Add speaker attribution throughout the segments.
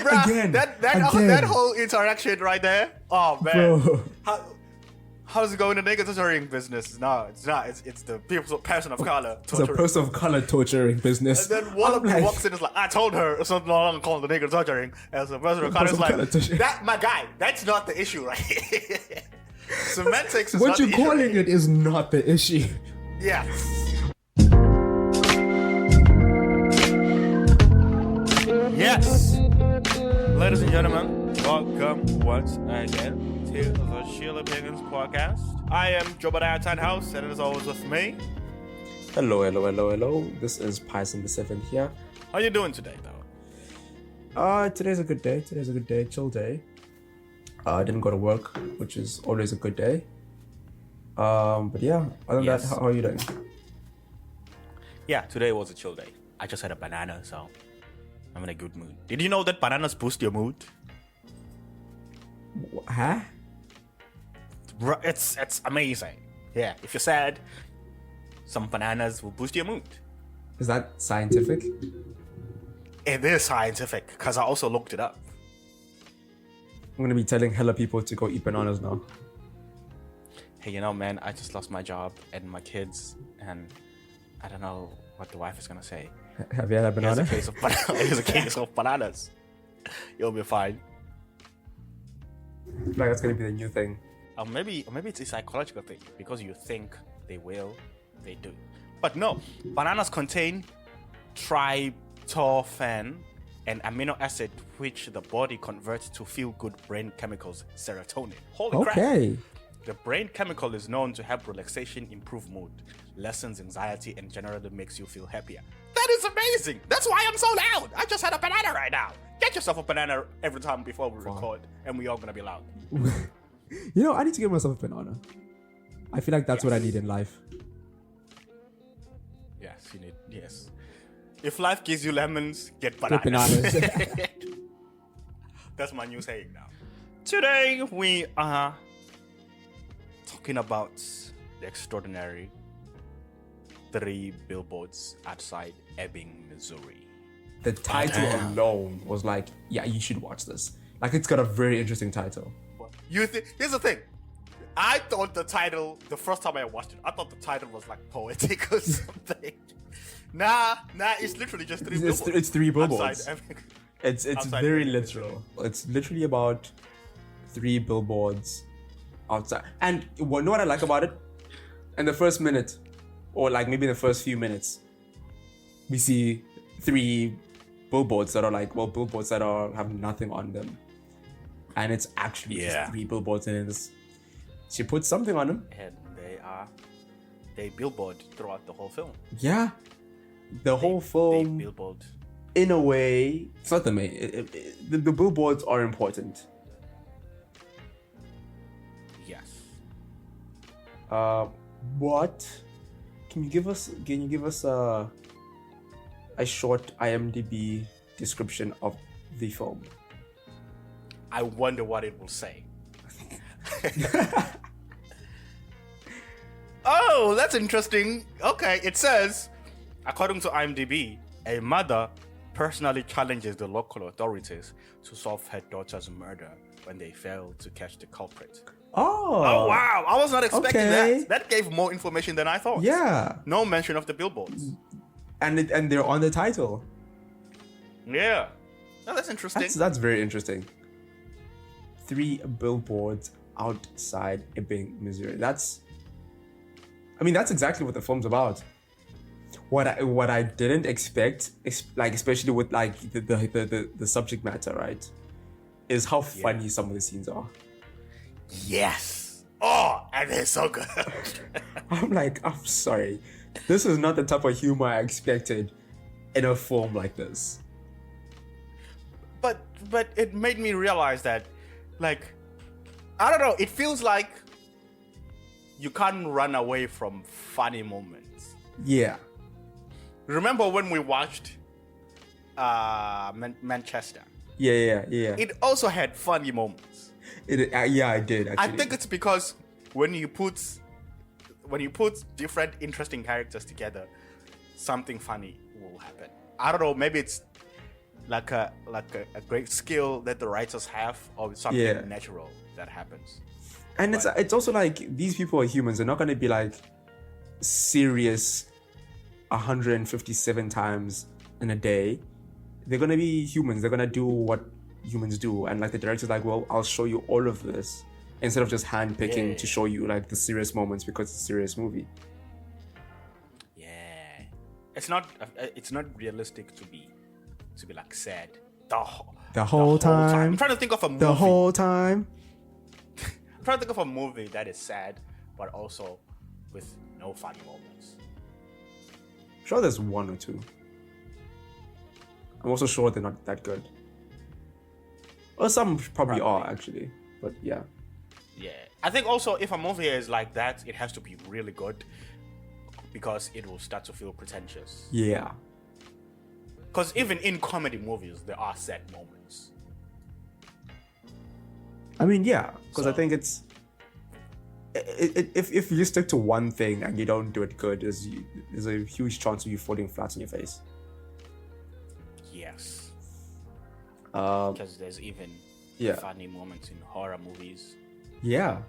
Speaker 1: Bruh, that whole interaction right there. Oh man. Bro. How's it going in the nigga torturing business? No, it's not. It's the person of color torturing.
Speaker 2: It's a person of color torturing business.
Speaker 1: And then one of them walks in and is like, I told her something along called the nigga torturing. As a person of color is like, that, my guy, that's not the issue, right? Semantics is
Speaker 2: what
Speaker 1: not
Speaker 2: you're
Speaker 1: the issue.
Speaker 2: calling it is not the issue.
Speaker 1: Yeah. Yes. Ladies and gentlemen, welcome once again to the Chilli podcast. I am Jobadiah House, and it is always with me.
Speaker 2: Hello. This is Python the 7th here.
Speaker 1: How you doing today, though?
Speaker 2: Today's a good day. Chill day. I didn't go to work, which is always a good day. But yeah, other than that, how are you doing?
Speaker 1: Yeah, today was a chill day. I just had a banana, so I'm in a good mood. Did you know that bananas boost your mood?
Speaker 2: Huh?
Speaker 1: It's amazing. Yeah, if you're sad, some bananas will boost your mood.
Speaker 2: Is that scientific?
Speaker 1: It is scientific, because I also looked it up.
Speaker 2: I'm going to be telling hella people to go eat bananas now.
Speaker 1: Hey, you know, man, I just lost my job and my kids, and I don't know what the wife is going to say.
Speaker 2: Have you had a banana?
Speaker 1: Here's a case of bananas. You'll be fine.
Speaker 2: Like that's going to be the new thing.
Speaker 1: Maybe it's a psychological thing, because you think they will, they do. But no, bananas contain tryptophan, an amino acid which the body converts to feel-good brain chemicals, serotonin. Holy crap! The brain chemical is known to help relaxation, improve mood, lessens anxiety, and generally makes you feel happier. That is amazing! That's why I'm so loud! I just had a banana right now! Get yourself a banana every time before we record, and we all gonna be loud.
Speaker 2: You know, I need to get myself a banana. I feel like that's what I need in life.
Speaker 1: Yes, you need, yes. If life gives you lemons, get bananas. That's my new saying now. Today, we are talking about the extraordinary Three Billboards Outside Ebbing, Missouri.
Speaker 2: The title alone was like, yeah, you should watch this. Like, it's got a very interesting title.
Speaker 1: Here's the thing. I thought the title, the first time I watched it, I thought the title was like poetic or something. Nah, it's literally just three billboards.
Speaker 2: It's Three Billboards.
Speaker 1: Outside Ebbing.
Speaker 2: It's very literal. It's literally about three billboards outside. And you know what I like about it? In the first minute, or like maybe the first few minutes, we see three billboards that are like, well, billboards that have nothing on them. And it's actually just three billboards, and she put something on them.
Speaker 1: And they billboard throughout the whole film.
Speaker 2: Yeah. The whole film,
Speaker 1: they billboard.
Speaker 2: In a way, it's not the main. The billboards are important.
Speaker 1: Yes.
Speaker 2: What? Can you give us a short IMDb description of the film?
Speaker 1: I wonder what it will say. Oh, that's interesting. Okay, it says, according to IMDb, a mother personally challenges the local authorities to solve her daughter's murder when they fail to catch the culprit. Oh wow! I was not expecting that. That gave more information than I thought.
Speaker 2: Yeah.
Speaker 1: No mention of the billboards.
Speaker 2: And they're on the title.
Speaker 1: Yeah. No, that's interesting.
Speaker 2: That's very interesting. Three Billboards Outside Ebbing, Missouri. That's exactly what the film's about. What I didn't expect, especially with like the subject matter, right, is how funny some of the scenes are.
Speaker 1: Yes. Oh, and they're so good.
Speaker 2: I'm sorry. This is not the type of humor I expected in a film like this.
Speaker 1: But it made me realize that, like, I don't know, it feels like you can't run away from funny moments.
Speaker 2: Yeah.
Speaker 1: Remember when we watched Manchester?
Speaker 2: Yeah.
Speaker 1: It also had funny moments.
Speaker 2: I did actually.
Speaker 1: I think it's because when you put different interesting characters together, something funny will happen. I don't know, maybe it's like a great skill that the writers have, or something natural that happens.
Speaker 2: And it's also like these people are humans. They're not going to be like serious 157 times in a day. They're going to be humans. They're going to do what humans do. And like the director's like, well, I'll show you all of this instead of just handpicking to show you like the serious moments because it's a serious movie.
Speaker 1: Yeah, it's not realistic to be like sad the whole time. I'm trying to think of a movie.
Speaker 2: The whole time.
Speaker 1: I'm trying to think of a movie that is sad, but also with no funny moments.
Speaker 2: I'm sure there's one or two. I'm also sure they're not that good. Or some probably are, actually. But yeah.
Speaker 1: Yeah. I think also if a movie is like that, it has to be really good because it will start to feel pretentious.
Speaker 2: Yeah.
Speaker 1: Because even in comedy movies, there are sad moments.
Speaker 2: I mean, yeah. Because I think it's... If you stick to one thing and you don't do it good, there's a huge chance of you falling flat on your face.
Speaker 1: Yes. Because there's even funny moments in horror movies.
Speaker 2: Yeah.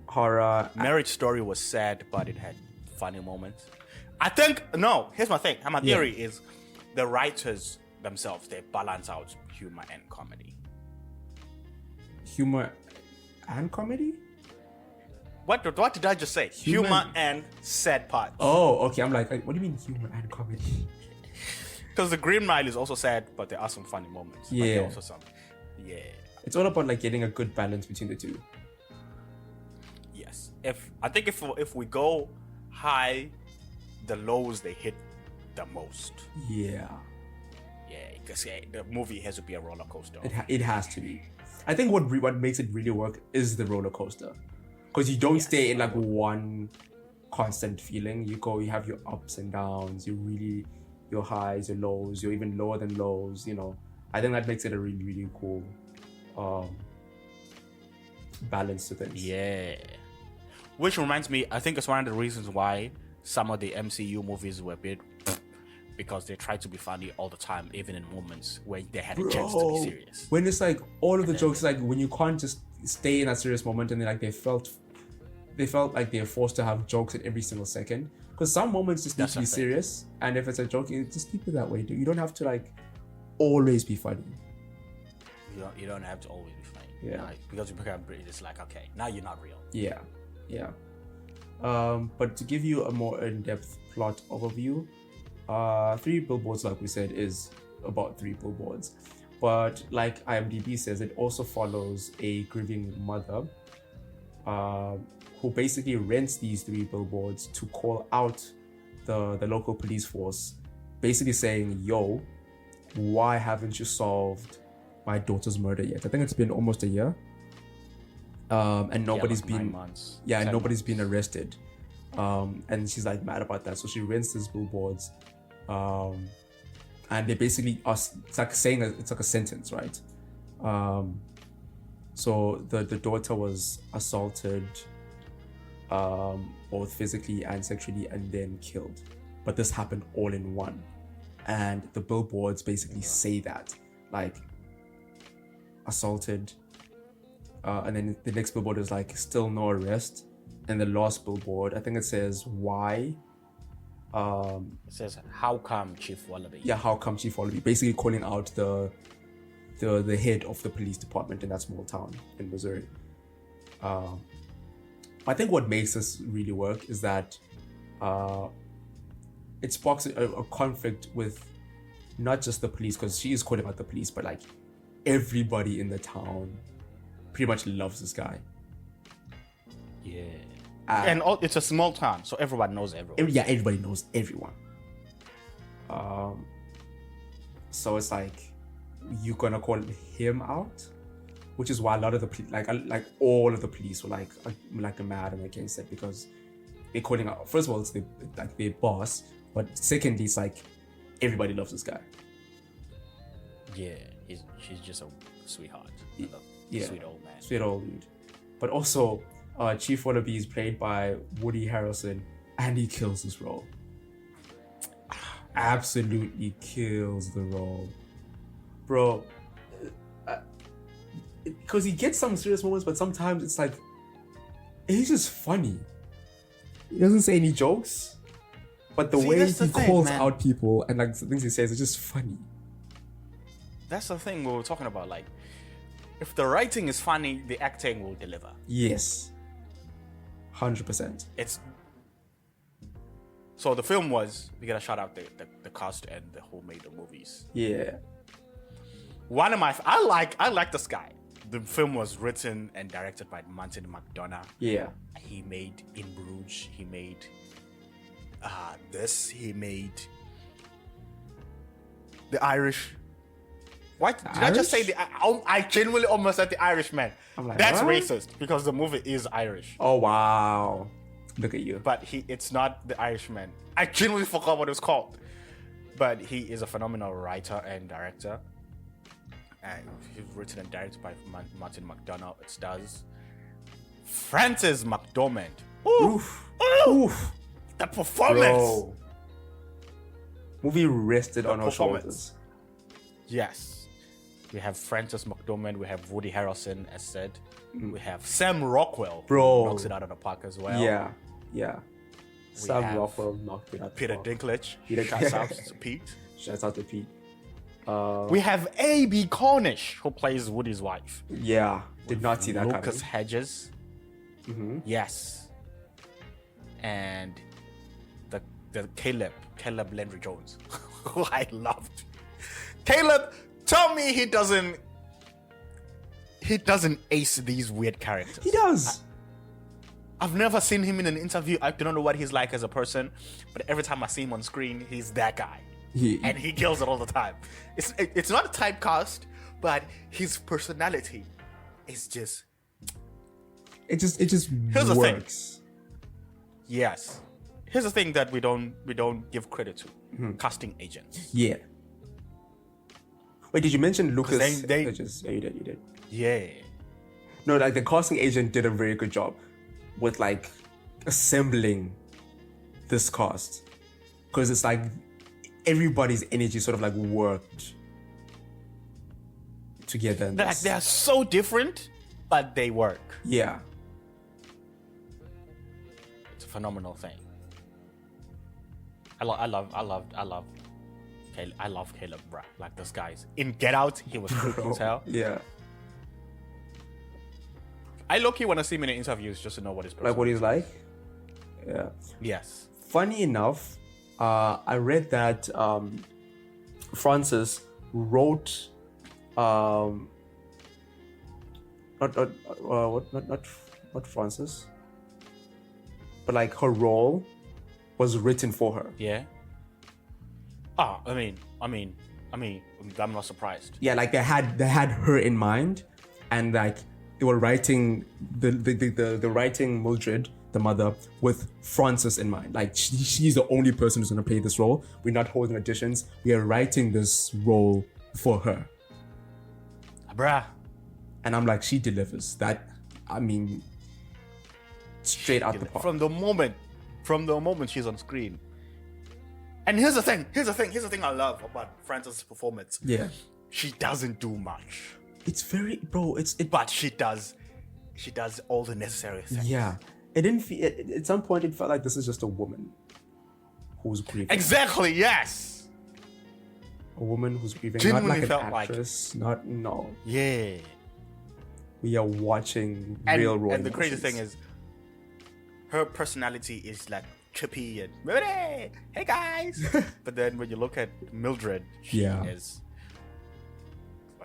Speaker 2: Horror.
Speaker 1: Marriage Story was sad, but it had funny moments. I think, no, here's my thing. My theory is the writers themselves, they balance out humor and comedy.
Speaker 2: Humor and comedy?
Speaker 1: What did I just say? Humor and sad parts.
Speaker 2: Oh, okay. I'm like, what do you mean humor and comedy?
Speaker 1: Because the Green Mile is also sad, but there are some funny moments.
Speaker 2: Yeah.
Speaker 1: But there are also some. Yeah.
Speaker 2: It's all about like getting a good balance between the two.
Speaker 1: Yes. I think if we go high, the lows they hit the most.
Speaker 2: Yeah.
Speaker 1: Yeah, because the movie has to be a roller coaster.
Speaker 2: It has to be. I think what makes it really work is the roller coaster, because you don't stay in like one constant feeling. You have your ups and downs. Your highs, your lows. You're even lower than lows. You know, I think that makes it a really, really cool balance to things.
Speaker 1: Yeah. Which reminds me, I think it's one of the reasons why some of the MCU movies were a bit because they tried to be funny all the time, even in moments where they had a chance to be serious.
Speaker 2: When it's like all of the jokes, like when you can't just stay in that serious moment, and they felt like they're forced to have jokes at every single second. Because some moments just need to be serious, and if it's a joke, you just keep it that way. You don't have to like always be funny.
Speaker 1: You don't have to always be funny.
Speaker 2: Yeah.
Speaker 1: Like, because you become British, it's like, okay, now you're not real.
Speaker 2: Yeah. Yeah. But to give you a more in-depth plot overview, Three Billboards, like we said, is about three billboards. But like IMDb says, it also follows a grieving mother who basically rents these three billboards to call out the local police force, basically saying, yo, why haven't you solved my daughter's murder yet? I think it's been almost a year. And nobody's been
Speaker 1: 9 months.
Speaker 2: Nobody's been arrested. And she's like mad about that. So she rents these billboards. And they basically are, it's like a sentence, right? So the daughter was assaulted, both physically and sexually, and then killed. But this happened all in one. And the billboards basically say that, like, assaulted, and then the next billboard is like, still no arrest. And the last billboard, I think it says, why?
Speaker 1: It says, how come Chief Wallaby?
Speaker 2: Yeah, how come Chief Wallaby? Basically calling out the head of the police department in that small town in Missouri. I think what makes this really work is that it sparks a conflict with not just the police, because she is calling out the police, but like everybody in the town pretty much loves this guy.
Speaker 1: Yeah. And it's a small town, so everyone knows everyone.
Speaker 2: Yeah, everybody knows everyone. So it's like, you're gonna call him out, which is why a lot of the like all of the police were like mad and against it, because they're calling out. First of all, it's their boss, but secondly, it's like everybody loves this guy.
Speaker 1: Yeah, she's just a sweetheart.
Speaker 2: Yeah,
Speaker 1: sweet old man.
Speaker 2: Sweet old dude. But also, Chief Wallaby is played by Woody Harrelson, and he kills this role. absolutely kills the role, bro. Because he gets some serious moments, but sometimes it's like he's just funny. He doesn't say any jokes, but the way he calls out people and like the things he says is just funny.
Speaker 1: That's the thing we were talking about. Like, if the writing is funny, the acting will deliver.
Speaker 2: Yes, 100%.
Speaker 1: So the film was, we gotta shout out the cast and the who made the movies.
Speaker 2: Yeah.
Speaker 1: I like this guy. The film was written and directed by McDonagh.
Speaker 2: Yeah.
Speaker 1: He made In Bruges. He made this. He made The Irish. What did I just say? I genuinely almost said The Irishman.
Speaker 2: Like,
Speaker 1: that's
Speaker 2: what?
Speaker 1: racist because the movie is Irish.
Speaker 2: Oh wow! Look at you.
Speaker 1: But it's not The Irishman. I genuinely forgot what it was called. But he is a phenomenal writer and director. And he's written and directed by McDonagh. It stars Frances McDormand.
Speaker 2: Oof. Oof.
Speaker 1: The performance.
Speaker 2: Bro. Movie rested on our shoulders.
Speaker 1: Yes. We have Frances McDormand. We have Woody Harrelson, as said. We have Sam Rockwell.
Speaker 2: Bro.
Speaker 1: Who knocks it out of the park as well.
Speaker 2: Yeah. Sam Rockwell knocked it out.
Speaker 1: Peter Dinklage. Shouts out to Pete.
Speaker 2: Shouts out to Pete.
Speaker 1: We have A.B. Cornish, who plays Woody's wife.
Speaker 2: Yeah. Did not see that coming.
Speaker 1: Lucas Hedges.
Speaker 2: Mm-hmm.
Speaker 1: Yes. And the Caleb Landry Jones, who I loved. Caleb, tell me he doesn't ace these weird characters.
Speaker 2: He does.
Speaker 1: I've never seen him in an interview. I don't know what he's like as a person, but every time I see him on screen, he's that guy. And he kills it all the time. It's not a typecast, but his personality is just...
Speaker 2: It just
Speaker 1: Here's
Speaker 2: works.
Speaker 1: The thing. Yes. Here's the thing that we don't give credit to. Mm-hmm. Casting agents.
Speaker 2: Yeah. Wait, did you mention Lucas?
Speaker 1: Yeah,
Speaker 2: you did.
Speaker 1: Yeah.
Speaker 2: No, like the casting agent did a very good job with like assembling this cast. Because it's like everybody's energy sort of like worked together.
Speaker 1: They're so different, but they work.
Speaker 2: Yeah.
Speaker 1: It's a phenomenal thing. I love Caleb, bruh. Like those guys. In Get Out, he was creepy as hell.
Speaker 2: Yeah.
Speaker 1: I low-key want to see him in interviews just to know what his
Speaker 2: like what he's like. Yeah.
Speaker 1: Yes.
Speaker 2: Funny enough, I read that Frances wrote not Frances, but like her role was written for her.
Speaker 1: Yeah. Oh, I mean, I'm not surprised.
Speaker 2: Yeah, like they had her in mind, and like they were writing the writing Mildred, the mother, with Frances in mind. Like she's the only person who's gonna play this role. We're not holding auditions. We are writing this role for her.
Speaker 1: Bruh.
Speaker 2: And I'm like, she delivers. That, I mean, straight out the park.
Speaker 1: From the moment she's on screen. And here's the thing I love about Frances' performance.
Speaker 2: Yeah.
Speaker 1: She doesn't do much.
Speaker 2: It's very, bro,
Speaker 1: but she does all the necessary things.
Speaker 2: Yeah. It didn't feel, at some point it felt like this is just a woman who's grieving.
Speaker 1: Exactly, yes.
Speaker 2: A woman who's grieving,
Speaker 1: genuinely
Speaker 2: not like
Speaker 1: felt
Speaker 2: an actress, no.
Speaker 1: Yeah.
Speaker 2: We are watching real role.
Speaker 1: And the crazy thing is, her personality is like trippy and hey guys. But then when you look at Mildred, she is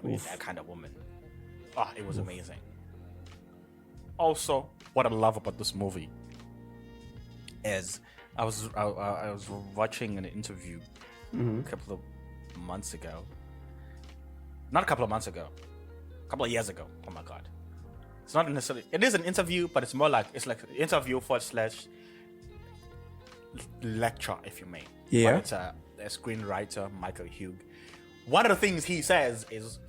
Speaker 1: that kind of woman. It was amazing. Also, what I love about this movie is I was watching an interview a couple of months ago. Not a couple of months ago. A couple of years ago. Oh my god. It's not necessarily, it is an interview, but it's more like, it's like an interview / lecture, if you may.
Speaker 2: Yeah.
Speaker 1: But it's a screenwriter, Michael Hugh. One of the things he says is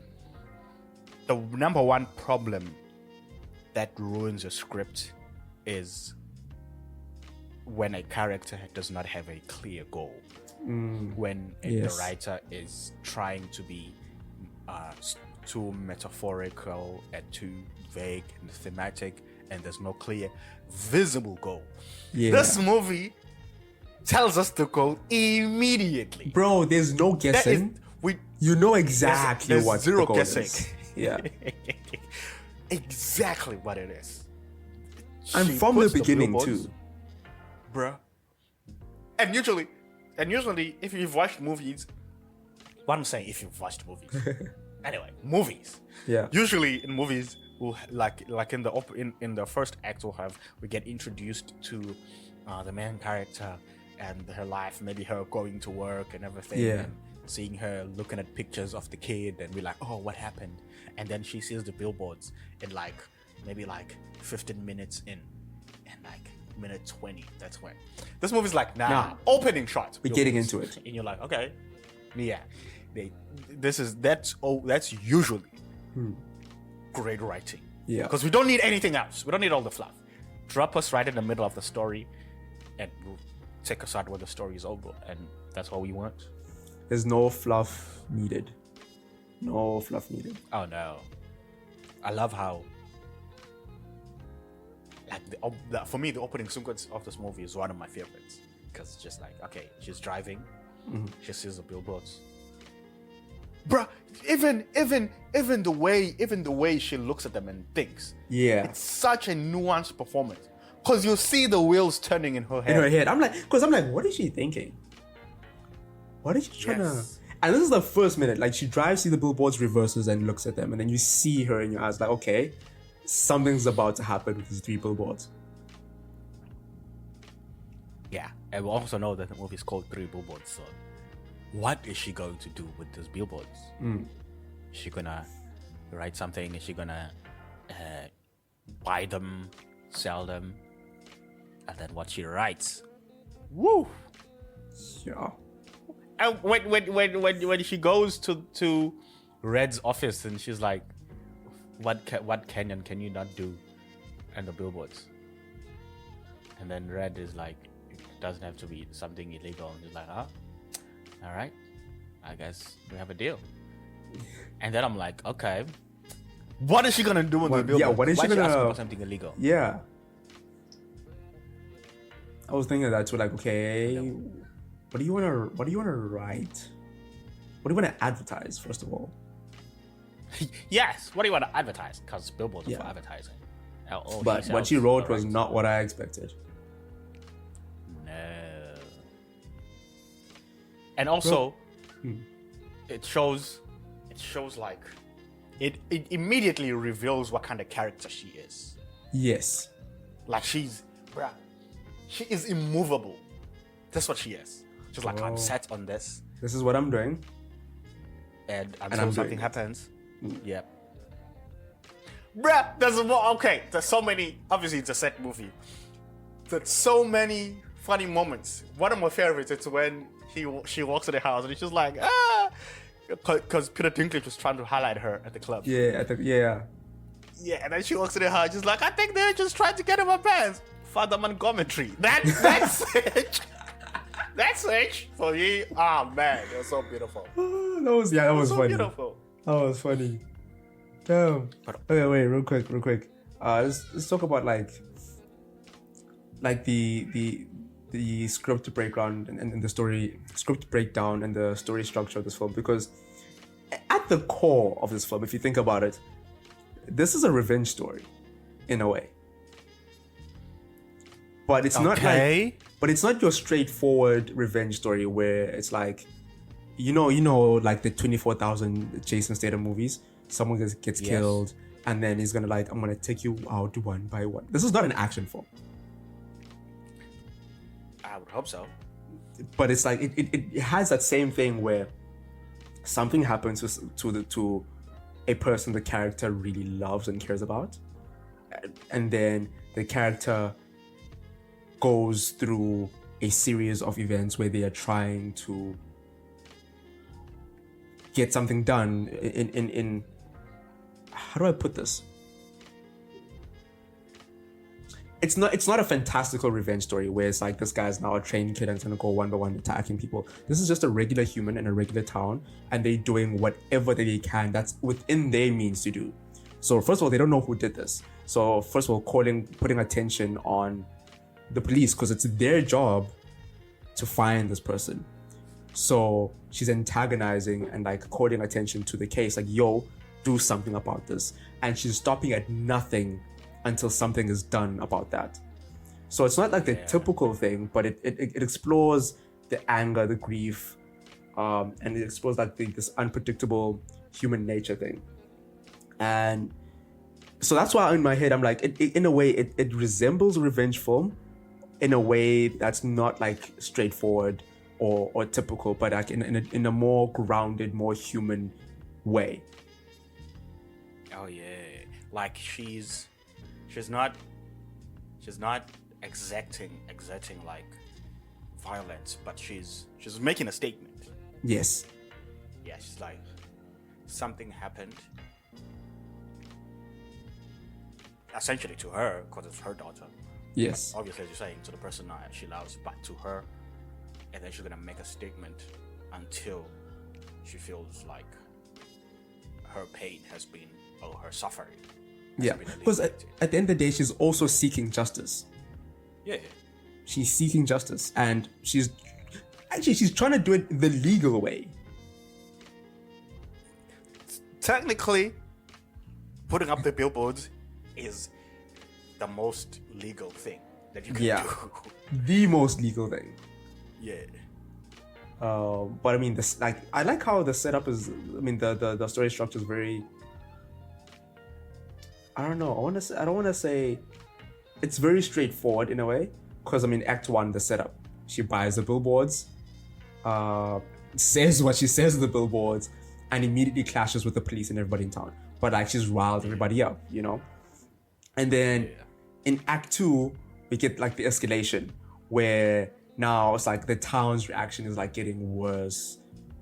Speaker 1: the number one problem that ruins a script is when a character does not have a clear goal. when the writer is trying to be too metaphorical and too vague and thematic, and there's no clear visible goal. This movie tells us the goal immediately.
Speaker 2: Bro, there's no guessing. You know exactly what the goal is. Yeah.
Speaker 1: Exactly what it is.
Speaker 2: And from the beginning too.
Speaker 1: Bruh. And usually if you've watched movies, what I'm saying, if you've watched movies. Anyway, movies.
Speaker 2: Yeah.
Speaker 1: Usually in movies, we'll like in the first act we get introduced to the main character and her life, maybe her going to work and everything.
Speaker 2: Yeah.
Speaker 1: And seeing her looking at pictures of the kid, and we're like, oh, what happened? And then she sees the billboards in maybe 15 minutes in, and minute 20. That's when this movie's opening shot.
Speaker 2: We're getting into it,
Speaker 1: and you're like, okay, yeah. That's usually great writing.
Speaker 2: Yeah.
Speaker 1: Because we don't need anything else. We don't need all the fluff. Drop us right in the middle of the story, and we'll take us out where the story is over, and that's what we want.
Speaker 2: There's no fluff needed. No fluff needed.
Speaker 1: Oh no. I love how for me the opening sequence of this movie is one of my favorites, because it's just okay, she's driving, she sees the billboards. Bruh, even the way she looks at them and thinks.
Speaker 2: Yeah.
Speaker 1: It's such a nuanced performance. Because you see the wheels turning in her head.
Speaker 2: In her head. I'm like, what is she thinking? What is she trying to... And this is the first minute. She drives, see the billboards, reverses, and looks at them. And then you see her in your eyes, okay, something's about to happen with these three billboards.
Speaker 1: Yeah. And we also know that the movie is called Three Billboards. So what is she going to do with these billboards? Is she going to write something? Is she going to buy them, sell them? And then what she writes. Woo!
Speaker 2: Yeah.
Speaker 1: And when she goes to Red's office and she's like, what canyon can you not do? And the billboards. And then Red is like, it doesn't have to be something illegal. And he's like, all right, I guess we have a deal. And then I'm like, okay, what is she gonna do with the billboard?
Speaker 2: Yeah, what is she gonna
Speaker 1: ask about something illegal?
Speaker 2: Yeah, I was thinking that too. Okay, what do you wanna write? What do you wanna advertise first of all?
Speaker 1: Yes, what do you want to advertise? Because billboards are for advertising.
Speaker 2: But what she wrote was not what I expected.
Speaker 1: No. And also, it shows it immediately reveals what kind of character she is.
Speaker 2: Yes.
Speaker 1: She is immovable. That's what she is. She's like, I'm set on this.
Speaker 2: This is what I'm doing.
Speaker 1: And until something happens. Yep. Bruh, there's so many, obviously it's a set movie. There's so many funny moments. One of my favorites is when she walks to the house and she's like, because Peter Dinklage was trying to highlight her at the club.
Speaker 2: Yeah,
Speaker 1: Yeah, and then she walks to the house, she's like, I think they're just trying to get in my pants. Father Montgomery. That's it. That's it for me. Oh man, it was so beautiful.
Speaker 2: That was
Speaker 1: so
Speaker 2: funny.
Speaker 1: Beautiful.
Speaker 2: That was funny. Damn. Okay, wait, real quick. Let's talk about the script breakdown and the script breakdown and the story structure of this film, because at the core of this film, if you think about it, this is a revenge story, in a way. But it's not your straightforward revenge story where it's like, you know, like the 24,000 Jason Statham movies. Someone gets killed, and then he's gonna I'm gonna take you out one by one. This is not an action film.
Speaker 1: I would hope so.
Speaker 2: But it's like it has that same thing where something happens to a person the character really loves and cares about, and then the character goes through a series of events where they are trying to get something done in how do I put this? it's not a fantastical revenge story where it's like this guy's now a trained kid and it's gonna go one by one attacking people. This is just a regular human in a regular town, and they're doing whatever they can that's within their means to do. So first of all, they don't know who did this. So first of all, putting attention on the police, because it's their job to find this person. So she's antagonizing and like calling attention to the case, like, yo, do something about this. And she's stopping at nothing until something is done about that. So it's not like the typical thing, but it explores the anger, the grief, and it explores like this unpredictable human nature thing. And so that's why in my head, I'm like, in a way, it resembles a revenge film in a way that's not like straightforward or typical, but like in a more grounded, more human way.
Speaker 1: Oh yeah, like she's not exerting like violence, but she's making a statement.
Speaker 2: Yes.
Speaker 1: Yeah, she's like, something happened. Essentially to her, because it's her daughter.
Speaker 2: Yes.
Speaker 1: But obviously, as you're saying, to the person she loves, but to her, and then she's gonna make a statement until she feels like her pain has been, or her suffering.
Speaker 2: Yeah, because at the end of the day, she's also seeking justice.
Speaker 1: Yeah.
Speaker 2: She's seeking justice, and she's trying to do it the legal way.
Speaker 1: Technically, putting up the billboards is the most legal thing that you can do.
Speaker 2: The most legal thing.
Speaker 1: Yeah.
Speaker 2: But I mean, this, like, I like how the setup is. I mean, the story structure is very. I don't know. I don't want to say it's very straightforward in a way, because I mean, Act 1, the setup. She buys the billboards, says what she says in the billboards, and immediately clashes with the police and everybody in town. But like, she's riled everybody up, you know. And then in Act 2, we get like the escalation where now it's like the town's reaction is like getting worse.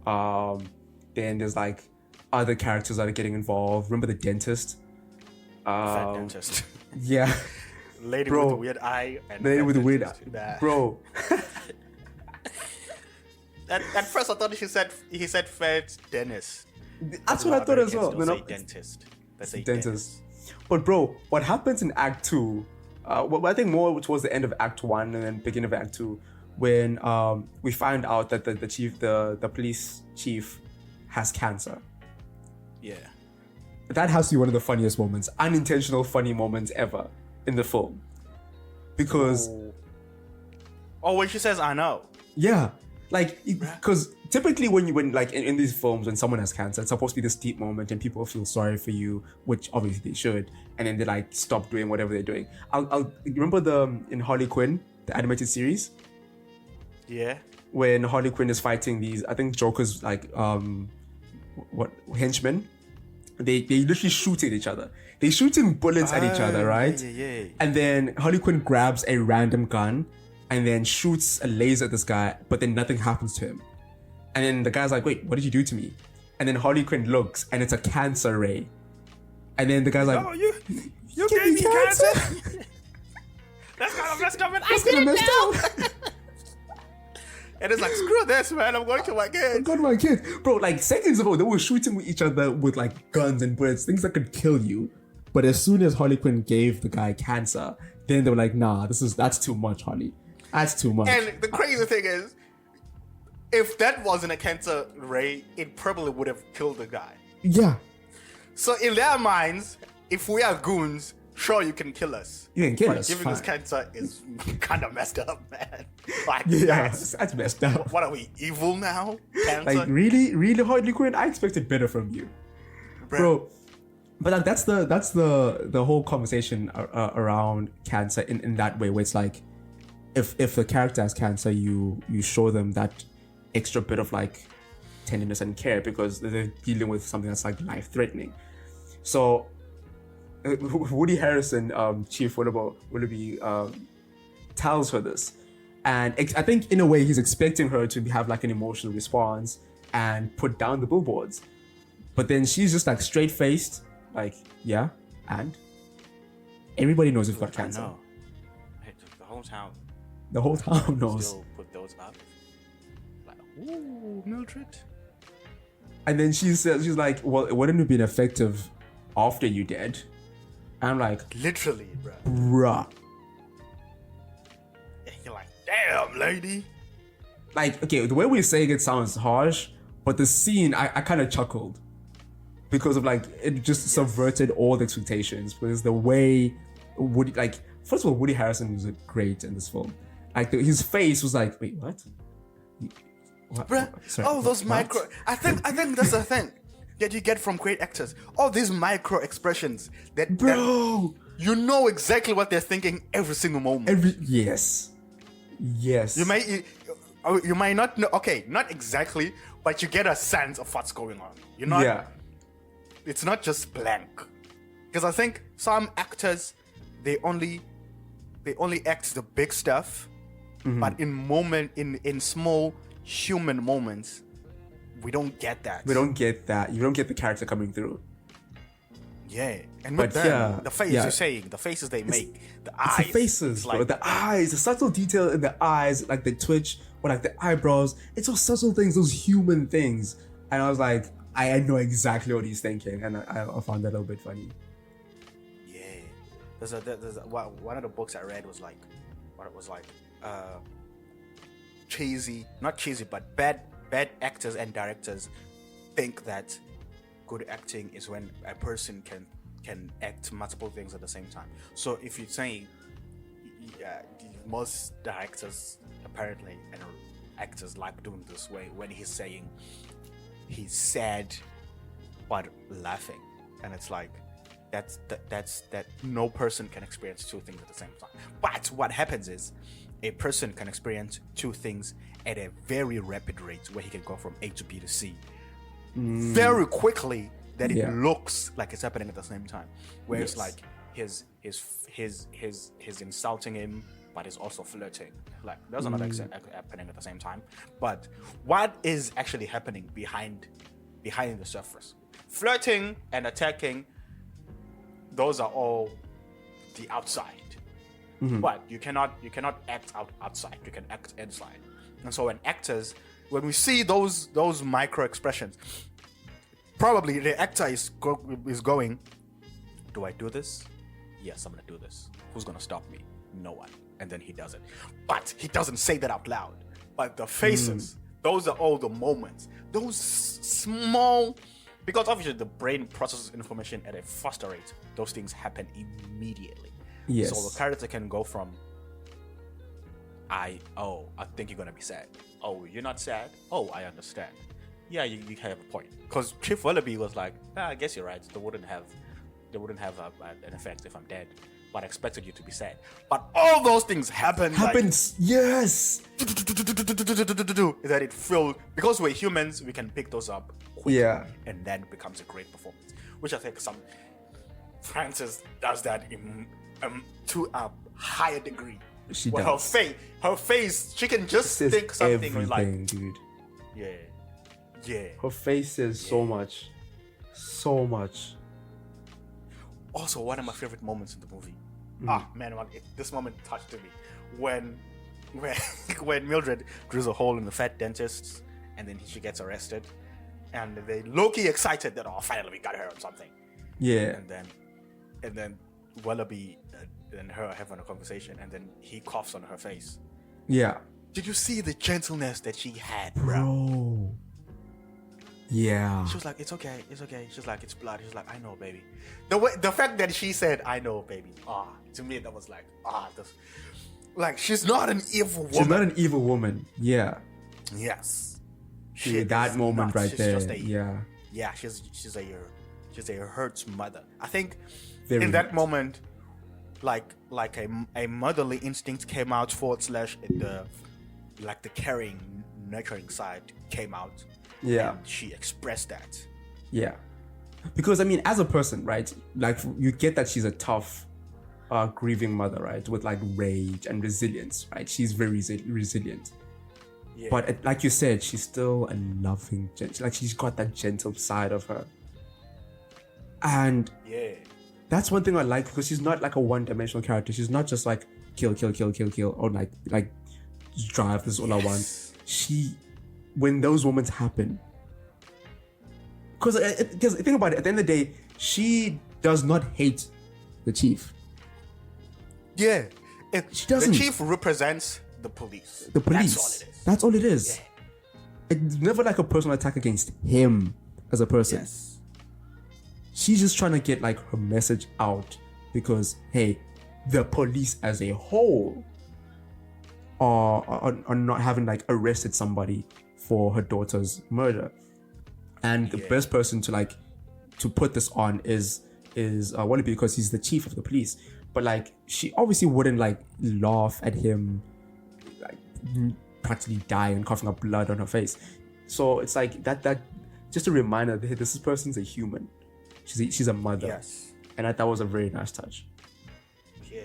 Speaker 2: Then there's like other characters that are getting involved. Remember the dentist?
Speaker 1: Fat dentist.
Speaker 2: Yeah.
Speaker 1: Lady with the weird eye. And
Speaker 2: lady with the weird eye. Bro.
Speaker 1: At first I thought he said fat dentist.
Speaker 2: That's what I thought as well.
Speaker 1: No, say dentist. That's a dentist.
Speaker 2: But bro, what happens in Act 2, I think more towards the end of Act 1 and then beginning of Act 2, when we find out that the police chief has cancer.
Speaker 1: Yeah.
Speaker 2: That has to be one of the funniest moments, unintentional funny moments ever in the film. Because...
Speaker 1: Oh, when she says, I know.
Speaker 2: Yeah. Like, because typically when like in these films, when someone has cancer, it's supposed to be this deep moment and people feel sorry for you, which obviously they should, and then they like stop doing whatever they're doing. I'll remember in Harley Quinn, the animated series.
Speaker 1: Yeah. When
Speaker 2: Harley Quinn is fighting these, I think Joker's like henchmen. They literally shoot at each other. They're shooting bullets at each other, right?
Speaker 1: Yeah.
Speaker 2: And then Harley Quinn grabs a random gun and then shoots a laser at this guy, but then nothing happens to him. And then the guy's like, wait, what did you do to me? And then Harley Quinn looks and it's a cancer ray. And then the guy's like,
Speaker 1: oh, you gave me cancer? That's kind of messed up.
Speaker 2: That's kind of messed up.
Speaker 1: And it's like, screw this, man. I'm going to my kids.
Speaker 2: I'm going to my kids. Bro, like seconds ago, they were shooting with each other with like guns and bullets, things that could kill you. But as soon as Harley Quinn gave the guy cancer, then they were like, nah, that's too much, Harley. That's too much.
Speaker 1: And the crazy thing is, if that wasn't a cancer ray, it probably would have killed the guy.
Speaker 2: Yeah.
Speaker 1: So in their minds, if we are goons, sure, you can kill us.
Speaker 2: You can kill us.
Speaker 1: Giving us cancer is kind of messed up, man. Like,
Speaker 2: yeah, that's messed up.
Speaker 1: What are we, evil now? Cancer?
Speaker 2: Like, really, Harley Quinn? I expected better from you, bro. But like, that's the whole conversation around cancer in that way, where it's like, if the character has cancer, you show them that extra bit of like tenderness and care because they're dealing with something that's like life-threatening. So Woody Harrelson, Chief Willoughby, tells her this, and I think in a way he's expecting her to have like an emotional response and put down the billboards, but then she's just like straight-faced, like, yeah, and everybody knows you've got cancer.
Speaker 1: whole town.
Speaker 2: The whole town knows.
Speaker 1: Still put those up. Like, ooh, Mildred.
Speaker 2: And then she's like, well, it wouldn't have been effective after you dead. And I'm like,
Speaker 1: literally,
Speaker 2: bruh.
Speaker 1: And you're like, damn, lady.
Speaker 2: Like, okay, the way we're saying it sounds harsh, but the scene, I kind of chuckled. Because of like, it just subverted all the expectations. Because the way Woody, like, first of all, Woody Harrelson was great in this film. Like, his face was like, wait, what?
Speaker 1: Bruh, sorry, those micro... I think that's the thing that you get from great actors. All these micro expressions that...
Speaker 2: Bro!
Speaker 1: You know exactly what they're thinking every single moment.
Speaker 2: Yes.
Speaker 1: You might not know... Okay, not exactly, but you get a sense of what's going on. You're not... Yeah. It's not just blank. Because I think some actors, they only act the big stuff, but in small human moments, we don't get that.
Speaker 2: We don't get that. You don't get the character coming through.
Speaker 1: Yeah. And with them, the face you're saying, the faces they make, the eyes.
Speaker 2: It's the faces, like, the eyes, the subtle detail in the eyes, like the twitch, or like the eyebrows. It's those subtle things, those human things. And I was like, I know exactly what he's thinking, and I found that a little bit funny.
Speaker 1: Yeah, there's one of the books I read was like, not cheesy, but bad actors and directors think that good acting is when a person can act multiple things at the same time. So if you're saying, most directors apparently and actors like doing this way when he's saying. He's sad, but laughing, and it's like that's no person can experience two things at the same time. But what happens is, a person can experience two things at a very rapid rate, where he can go from A to B to C very quickly. That it looks like it's happening at the same time. Where it's like he's insulting him, but he's also flirting. Like there's another happening at the same time. But what is actually happening behind the surface? Flirting and attacking, those are all the outside. But you cannot act outside. You can act inside. And so when we see those micro expressions, probably the actor is going, do I do this? Yes, I'm gonna do this. Who's gonna stop me? No one. And then he does it. But he doesn't say that out loud. But the faces, those are all the moments. Those small... Because obviously the brain processes information at a faster rate. Those things happen immediately.
Speaker 2: Yes.
Speaker 1: So the character can go from, I think you're going to be sad. Oh, you're not sad? Oh, I understand. Yeah, you have a point. Because Chief Willoughby was like, I guess you're right. They wouldn't have an effect if I'm dead. But I expected you to be sad. But all those things happen.
Speaker 2: Happens, like, yes.
Speaker 1: That it feels, because we're humans, we can pick those up quickly. Yeah. And then it becomes a great performance. Which I think Frances does that to a higher degree.
Speaker 2: She does.
Speaker 1: Her face, she can just think something like,
Speaker 2: dude.
Speaker 1: Yeah.
Speaker 2: Her face says so much. So much.
Speaker 1: Also, one of my favorite moments in the movie. Man, this moment touched me. When Mildred drills a hole in the fat dentist, and then she gets arrested, and they low-key excited that finally we got her or something.
Speaker 2: Yeah.
Speaker 1: And then Willoughby and her having a conversation, and then he coughs on her face.
Speaker 2: Yeah.
Speaker 1: Did you see the gentleness that she had, bro?
Speaker 2: Bro. Yeah.
Speaker 1: She was like, it's okay. She's like, it's blood. She's like, I know, baby. The fact that she said, I know, baby. To me, that was like, she's not an evil woman.
Speaker 2: She's not an evil woman. Yeah.
Speaker 1: Yes.
Speaker 2: That moment right there.
Speaker 1: Yeah, she's a hurt mother. I think
Speaker 2: Very
Speaker 1: in that moment, like a motherly instinct came out / the caring, nurturing side came out.
Speaker 2: Yeah.
Speaker 1: And she expressed that.
Speaker 2: Yeah. Because, I mean, as a person, right? Like, you get that she's a tough, grieving mother, right? With, like, rage and resilience, right? She's very resilient. Yeah. But, like you said, she's still a loving, like, she's got that gentle side of her. And that's one thing I like, because she's not like a one-dimensional character. She's not just like, kill, or like drive. This is all I want. When those moments happen, because think about it. At the end of the day, she does not hate the chief.
Speaker 1: Yeah,
Speaker 2: she doesn't.
Speaker 1: The chief represents the police.
Speaker 2: The police. That's all it is. Yeah. It's never like a personal attack against him as a person.
Speaker 1: Yes.
Speaker 2: She's just trying to get like her message out because, hey, the police as a whole are not having like arrested somebody for her daughter's murder. And the best person to put this on is Wally, because he's the chief of the police. But like, she obviously wouldn't like laugh at him like practically dying and coughing up blood on her face. So it's like that just a reminder that, hey, this person's a human. She's a mother.
Speaker 1: Yes.
Speaker 2: And that was a very nice touch.
Speaker 1: Yeah,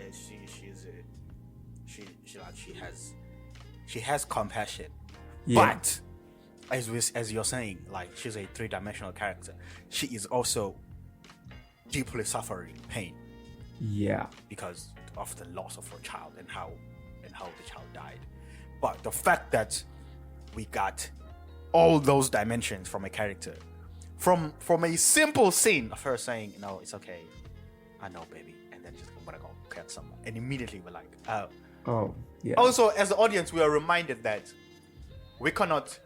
Speaker 1: she has compassion. Yeah. But as you're saying, like, she's a three-dimensional character. She is also deeply suffering pain.
Speaker 2: Yeah.
Speaker 1: Because of the loss of her child and how the child died. But the fact that we got all those dimensions from a character, from a simple scene of her saying, "No, it's okay, I know, baby," and then just gonna go kill someone, and immediately we're like,
Speaker 2: oh, yeah.
Speaker 1: Also, as the audience, we are reminded that we cannot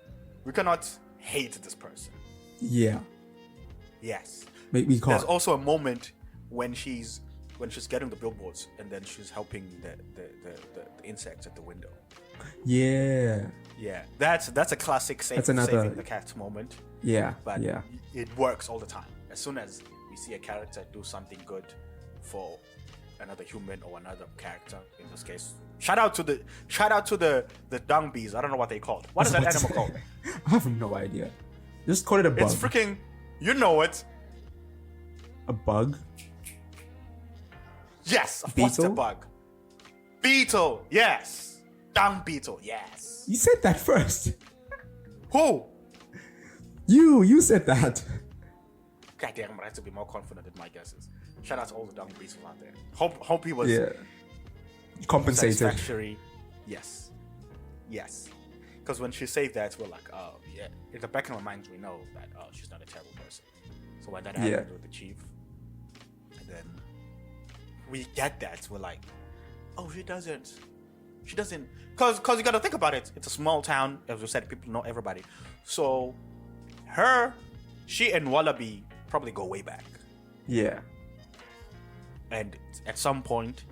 Speaker 1: hate this person.
Speaker 2: Yeah.
Speaker 1: Yes.
Speaker 2: We can't.
Speaker 1: There's also a moment when she's getting the billboards and then she's helping the insects at the window.
Speaker 2: Yeah.
Speaker 1: Yeah. That's a classic saving the cat moment.
Speaker 2: Yeah.
Speaker 1: But
Speaker 2: yeah.
Speaker 1: It works all the time. As soon as we see a character do something good for another human or another character, in this case, shout out to the dung bees. I don't know what they called. What is that animal called?
Speaker 2: I have no idea. Just call it a bug.
Speaker 1: It's freaking, you know it.
Speaker 2: A bug?
Speaker 1: Yes, of course it's a bug. Beetle, yes. Dung beetle, yes.
Speaker 2: You said that first.
Speaker 1: Who?
Speaker 2: You said that.
Speaker 1: God damn, I have to be more confident in my guesses. Shout out to all the dung beetles out there. Hope he was
Speaker 2: compensated.
Speaker 1: Satisfactory. Yes. Because when she said that, we're like, oh yeah. In the back of our minds, we know that she's not a terrible person. So when that happened with the chief, and then we get that, we're like, oh, she doesn't. Because you gotta think about it. It's a small town, as we said, people know everybody. So she and Wallaby probably go way back.
Speaker 2: Yeah.
Speaker 1: And at some point,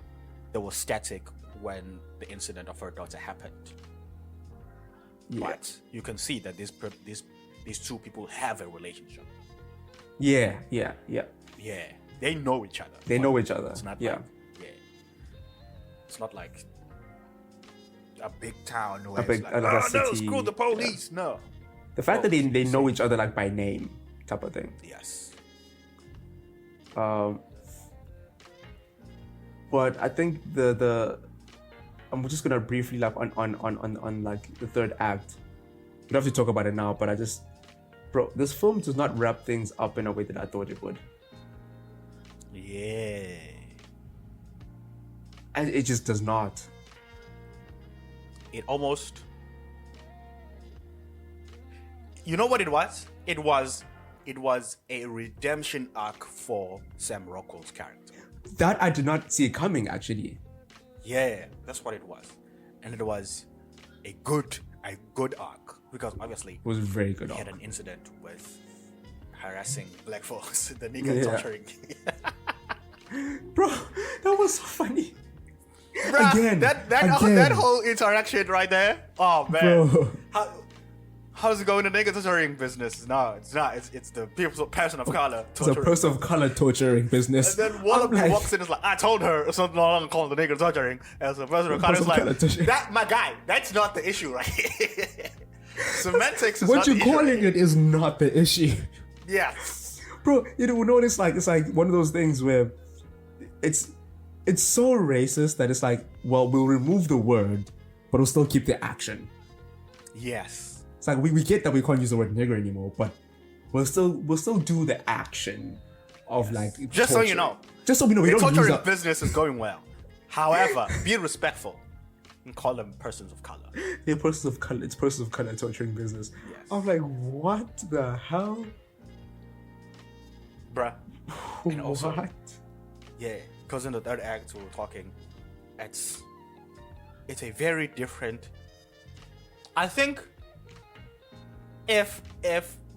Speaker 1: there was static when the incident of her daughter happened. Yeah. But you can see that these two people have a relationship.
Speaker 2: Yeah.
Speaker 1: They know each other.
Speaker 2: It's
Speaker 1: not it's not like a big town where it's like,
Speaker 2: no,
Speaker 1: screw the police. Yeah. No.
Speaker 2: The fact that they know each other like by name type of thing.
Speaker 1: Yes.
Speaker 2: But I think I'm just gonna briefly like on like the third act. We don't have to talk about it now, but this film does not wrap things up in a way that I thought it would.
Speaker 1: Yeah.
Speaker 2: And it just does not.
Speaker 1: It almost... You know what it was? It was a redemption arc for Sam Rockwell's character.
Speaker 2: That I did not see it coming, actually.
Speaker 1: Yeah, that's what it was. And it was a good arc. Because obviously...
Speaker 2: It was a very good arc.
Speaker 1: He had an incident with harassing black folks, the nigga torturing.
Speaker 2: Bro, that was so funny.
Speaker 1: Bruh, again, that whole interaction right there. Oh man, bro. How's it going in the nigga torturing business? No, it's not. It's the person of color.
Speaker 2: It's a person of color torturing business.
Speaker 1: And then one of them walks in and is like, I told her it's not no longer called the nigga torturing. As a person of color is like, that my guy. That's not the issue, right? Semantics is
Speaker 2: what
Speaker 1: not
Speaker 2: you're
Speaker 1: the issue.
Speaker 2: calling it is not the issue.
Speaker 1: Yes,
Speaker 2: bro. You know, it's like one of those things where it's so racist that it's like, well, we'll remove the word, but we'll still keep the action.
Speaker 1: Yes.
Speaker 2: It's like we get that we can't use the word nigger anymore, but we'll still do the action of like
Speaker 1: just
Speaker 2: torture.
Speaker 1: so you know.
Speaker 2: Just so we know, we don't use
Speaker 1: torturing
Speaker 2: that.
Speaker 1: business is going well. However, be respectful and call them persons of color.
Speaker 2: They're persons of color. It's persons of color torturing business.
Speaker 1: Yes.
Speaker 2: I'm like, what the hell?
Speaker 1: Bruh. And also,
Speaker 2: what?
Speaker 1: yeah, because in the third act we were talking, it's a very different. I think if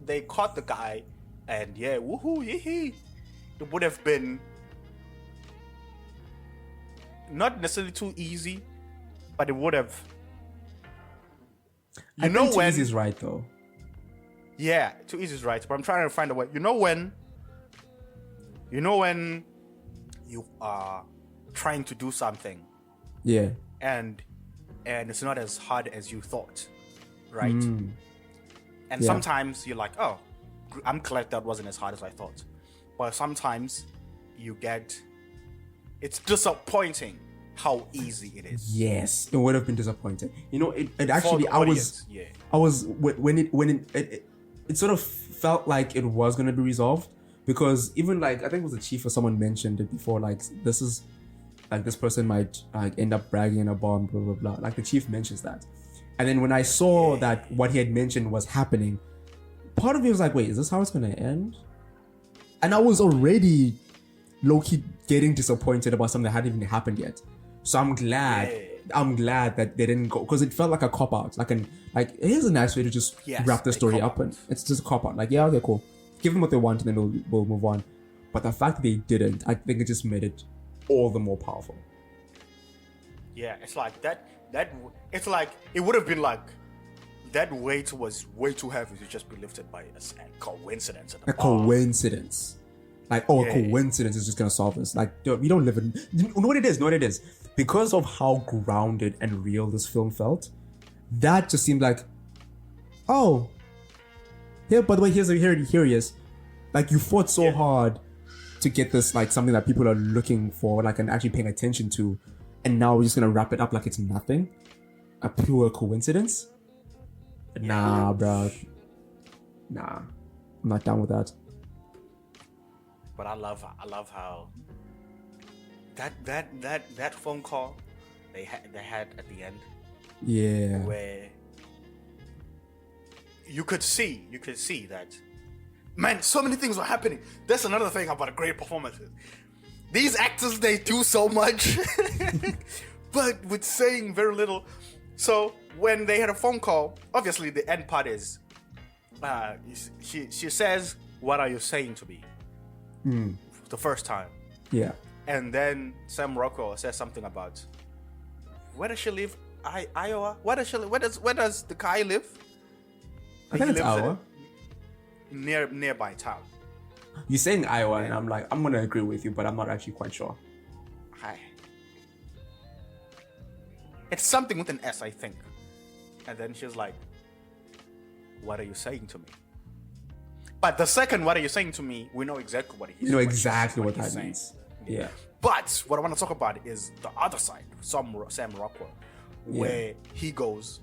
Speaker 1: they caught the guy and yeah, woohoo, yee, it would have been not necessarily too easy, but it would have.
Speaker 2: I know when too easy is right though.
Speaker 1: Yeah, too easy is right, but I'm trying to find a way. You know when you are trying to do something,
Speaker 2: yeah,
Speaker 1: and it's not as hard as you thought, right? And
Speaker 2: yeah.
Speaker 1: sometimes you're like, oh, I'm glad that wasn't as hard as I thought. But sometimes you get, it's disappointing how easy it is.
Speaker 2: Yes, it would have been disappointing. You know, it actually, I was when it sort of felt like it was going to be resolved, because even like, I think it was the chief or someone mentioned it before, like this person might like end up bragging in a bomb, blah, blah, blah. Like the chief mentions that. And then when I saw that what he had mentioned was happening, part of me was like, wait, is this how it's going to end? And I was already low-key getting disappointed about something that hadn't even happened yet. So I'm glad that they didn't go, because it felt like a cop-out. Like here's a nice way to just wrap the story up, and it's just a cop-out. Like, yeah, okay, cool. Give them what they want and then we'll move on. But the fact that they didn't, I think it just made it all the more powerful.
Speaker 1: Yeah, it's like that it's like it would have been like that weight was way too heavy to just be lifted by a coincidence.
Speaker 2: A coincidence. Like, a coincidence is just gonna solve this. Like, we don't live in. You know what it is? Because of how grounded and real this film felt, that just seemed like, oh, here. By the way, here he is. Like, you fought so hard to get this, like, something that people are looking for, like, and actually paying attention to, and now we're just gonna wrap it up like it's nothing, a pure coincidence. Nah, bro. Nah, I'm not down with that.
Speaker 1: But I love how that phone call they had at the end.
Speaker 2: Yeah.
Speaker 1: Where you could see that, man, so many things were happening. That's another thing about a great performances. These actors, they do so much, but with saying very little. So when they had a phone call, obviously the end part is, she says, "What are you saying to me?" The first time.
Speaker 2: Yeah.
Speaker 1: And then Sam Rockwell says something about, where does she live? Iowa? Where does the guy live?
Speaker 2: I think it's Iowa.
Speaker 1: Nearby town.
Speaker 2: You're saying Iowa, and I'm like, I'm gonna agree with you, but I'm not actually quite sure.
Speaker 1: Hi. It's something with an S, I think. And then she's like, what are you saying to me? But the second, what are you saying to me? We know exactly what he's saying.
Speaker 2: You know exactly what that means. Yeah.
Speaker 1: But what I want to talk about is the other side, Sam Rockwell, where he goes,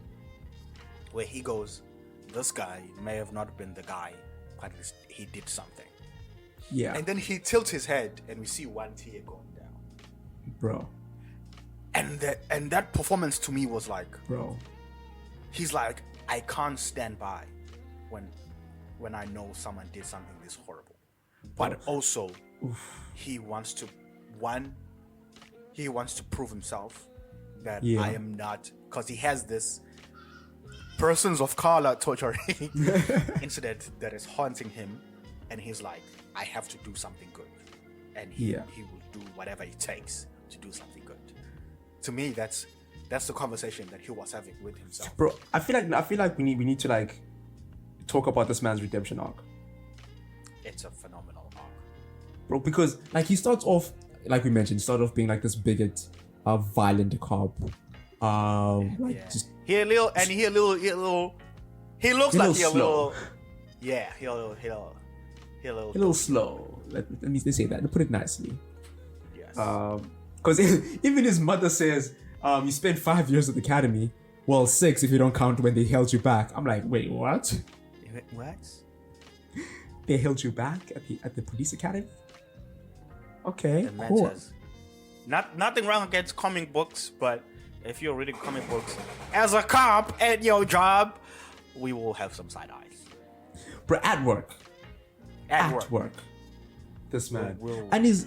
Speaker 1: this guy may have not been the guy, but he did something.
Speaker 2: Yeah.
Speaker 1: And then he tilts his head and we see one tear going down.
Speaker 2: Bro.
Speaker 1: And that performance to me was like,
Speaker 2: bro. He's
Speaker 1: like, I can't stand by when I know someone did something this horrible. But also, he wants to prove himself that I am not, because he has this persons of color torturing incident that is haunting him, and he's like, I have to do something good, and he will do whatever it takes to do something good. To me, that's the conversation that he was having with himself.
Speaker 2: Bro, I feel like we need to like talk about this man's redemption arc.
Speaker 1: It's a phenomenal arc,
Speaker 2: bro, because like he starts off, like we mentioned, being like this bigot, violent cop. Just
Speaker 1: he looks like he a little
Speaker 2: slow. Let me say that, to put it nicely.
Speaker 1: Yes.
Speaker 2: Because even his mother says, you spent 5 years at the academy. Well, 6 if you don't count when they held you back. I'm like, wait, what?
Speaker 1: What?
Speaker 2: They held you back at the police academy? Okay,
Speaker 1: the man
Speaker 2: cool.
Speaker 1: says, Nothing wrong against comic books, but if you're reading comic books as a cop at your job, we will have some side eyes.
Speaker 2: But at work. This man. And he's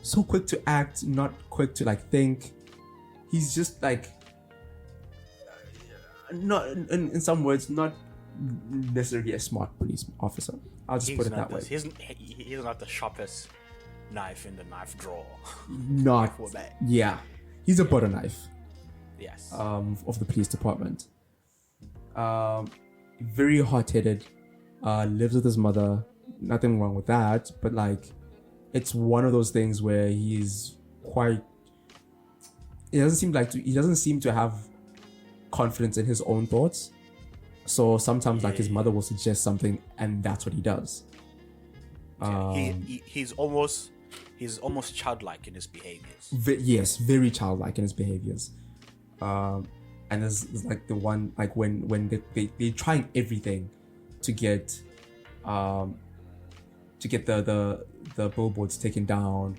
Speaker 2: so quick to act, not quick to like think. He's just like not in some words not necessarily a smart police officer. I'll just put it that way.
Speaker 1: He's not the sharpest knife in the knife drawer.
Speaker 2: Not yeah. He's a butter knife.
Speaker 1: Yes.
Speaker 2: Of the police department. Very hot-headed. Lives with his mother. Nothing wrong with that, but like it's one of those things where he's quite. He doesn't seem to have confidence in his own thoughts. So sometimes like his mother will suggest something, and that's what he does.
Speaker 1: He's almost childlike in his behaviors.
Speaker 2: Yes, very childlike in his behaviors. And there's like the one like when they're trying everything to get the billboards taken down,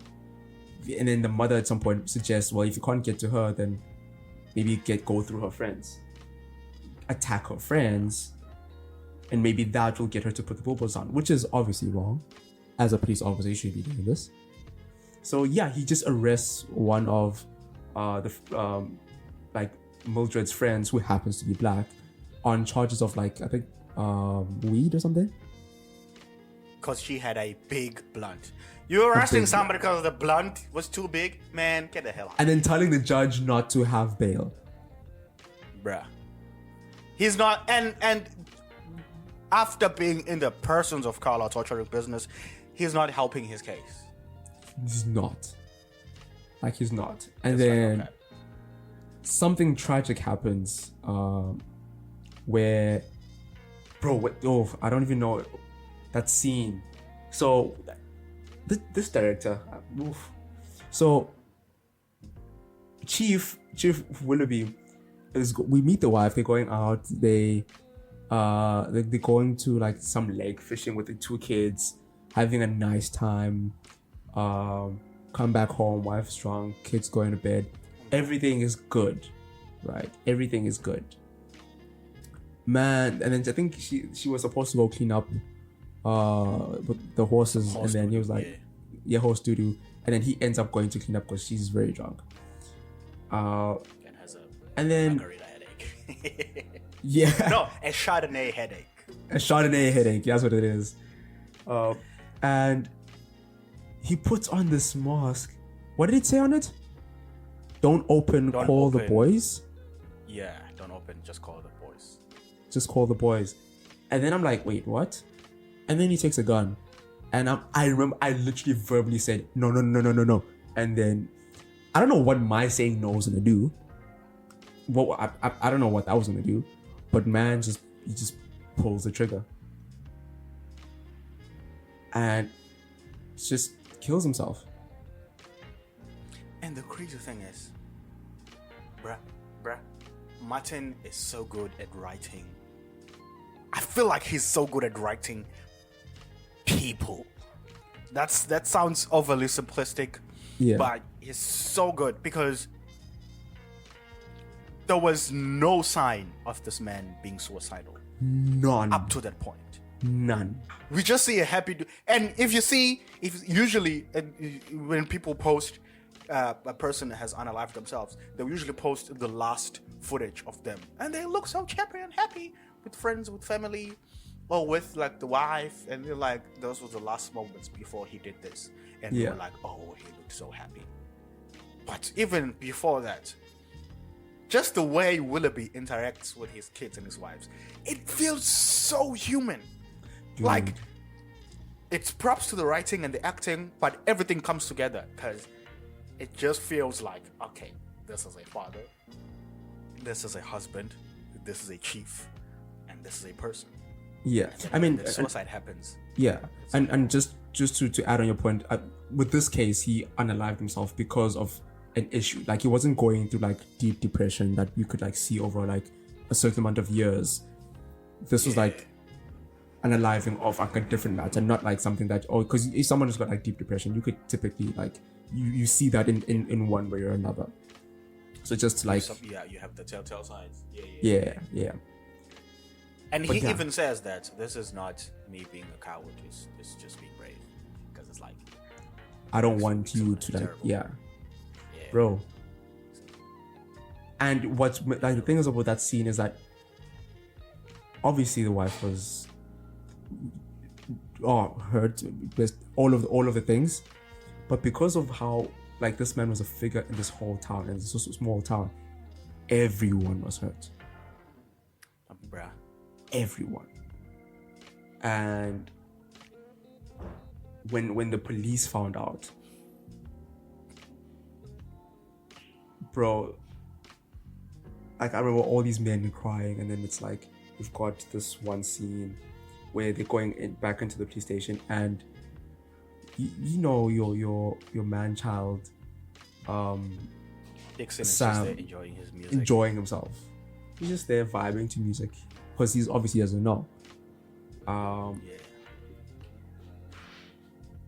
Speaker 2: and then the mother at some point suggests, well, if you can't get to her, then maybe go through her friends, attack her friends, and maybe that will get her to put the billboards on, which is obviously wrong. As a police officer, you should be doing this. So yeah, he just arrests one of like Mildred's friends, who happens to be black, on charges of like I think weed or something.
Speaker 1: Because she had a big blunt. You're arresting somebody because the blunt was too big? Man, get the hell out.
Speaker 2: And then telling the judge not to have bail.
Speaker 1: Bruh. He's not, and after being in the persons of color torturing business, he's not helping his case.
Speaker 2: He's not. Like, he's not. And then something tragic happens where, bro, I don't even know that scene. So this director, so Chief Willoughby we meet the wife. They're going out. They're going to like some lake fishing with the two kids, having a nice time. Come back home, wife's drunk, kids going to bed. Everything is good, right? Everything is good. Man, and then I think she was supposed to go clean up with the horses, and then he was like, horse doo-doo. And then he ends up going to clean up because she's very drunk. And has a margarita headache. No, a Chardonnay headache. A Chardonnay headache, that's what it is. And he puts on this mask. What did it say on it? Don't open, call the boys?
Speaker 1: Yeah, don't open, just call the boys.
Speaker 2: Just call the boys. And then I'm like, wait, what? And then he takes a gun. And I remember I literally verbally said, no. And then I don't know what my saying no was gonna do. I don't know what that was gonna do. But man, he just pulls the trigger. And just kills himself.
Speaker 1: And the crazy thing is, bruh, Martin is so good at writing. I feel like he's so good at writing people. That sounds overly simplistic, but he's so good because there was no sign of this man being suicidal.
Speaker 2: None.
Speaker 1: Up to that point.
Speaker 2: None.
Speaker 1: We just see a happy and if usually when people post a person has unalived themselves, they usually post the last footage of them, and they look so happy and happy with friends, with family, or with like the wife, and they're like, those were the last moments before he did this, and they were like, oh, he looked so happy. But even before that, just the way Willoughby interacts with his kids and his wives, it feels so human. Dude. Like, it's props to the writing and the acting, but everything comes together because it just feels like, okay, this is a father, this is a husband, this is a chief, and this is a person.
Speaker 2: Yeah, I mean,
Speaker 1: suicide happens.
Speaker 2: Yeah, and just to add on your point, with this case, he unalived himself because of an issue. Like, he wasn't going through like deep depression that you could like see over like a certain amount of years. This was like unaliving of like a different matter, not like something that, because if someone has got like deep depression, you could typically like you see that in one way or another. So just like
Speaker 1: you have the telltale signs.
Speaker 2: Yeah.
Speaker 1: And he even says that this is not me being a coward, it's just being brave, because it's like
Speaker 2: I don't want you to like bro. And what's like the thing is about that scene is that obviously the wife was hurt with all of the things, but because of how like this man was a figure in this whole town, and it's just a small town, everyone was hurt.
Speaker 1: Bruh.
Speaker 2: Everyone. And when the police found out, bro, like I remember all these men crying, and then it's like we've got this one scene where they're going back into the police station, and you know your man-child,
Speaker 1: Dixon is
Speaker 2: Sam,
Speaker 1: just there enjoying his music,
Speaker 2: enjoying himself. He's just there vibing to music because he's obviously doesn't know.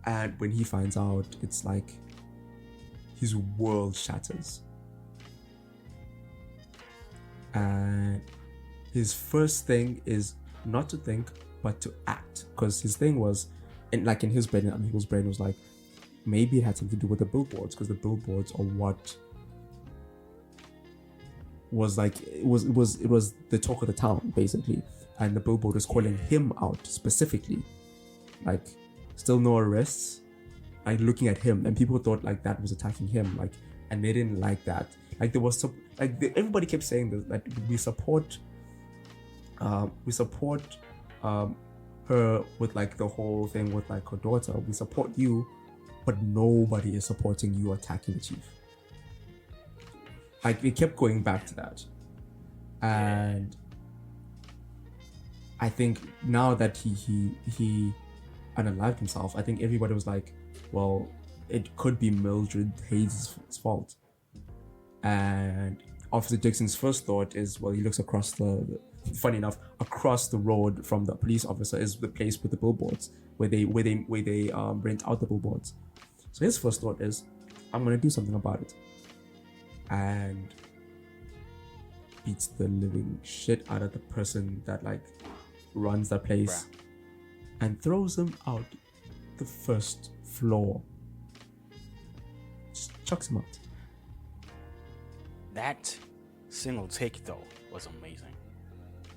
Speaker 2: And when he finds out, it's like his world shatters. And his first thing is not to think, but to act. Because his thing was, in his brain, and Amigos' brain was like, maybe it had something to do with the billboards, because the billboards are what was like, it was the talk of the town, basically. And the billboard was calling him out specifically. Like, still no arrests, like looking at him, and people thought like that was attacking him, like, and they didn't like that. Like there was everybody kept saying this, that we support her with like the whole thing with like her daughter. We support you, but nobody is supporting you attacking the chief. Like they kept going back to that, and I think now that he unalived himself, I think everybody was like, well, it could be Mildred Hayes' fault. And Officer Dixon's first thought is, well, he looks across funny enough, across the road from the police officer is the place with the billboards where they rent out the billboards. So his first thought is, I'm gonna do something about it, and beats the living shit out of the person that like runs that place, and throws him out the first floor. Just chucks him out.
Speaker 1: That single take though was amazing,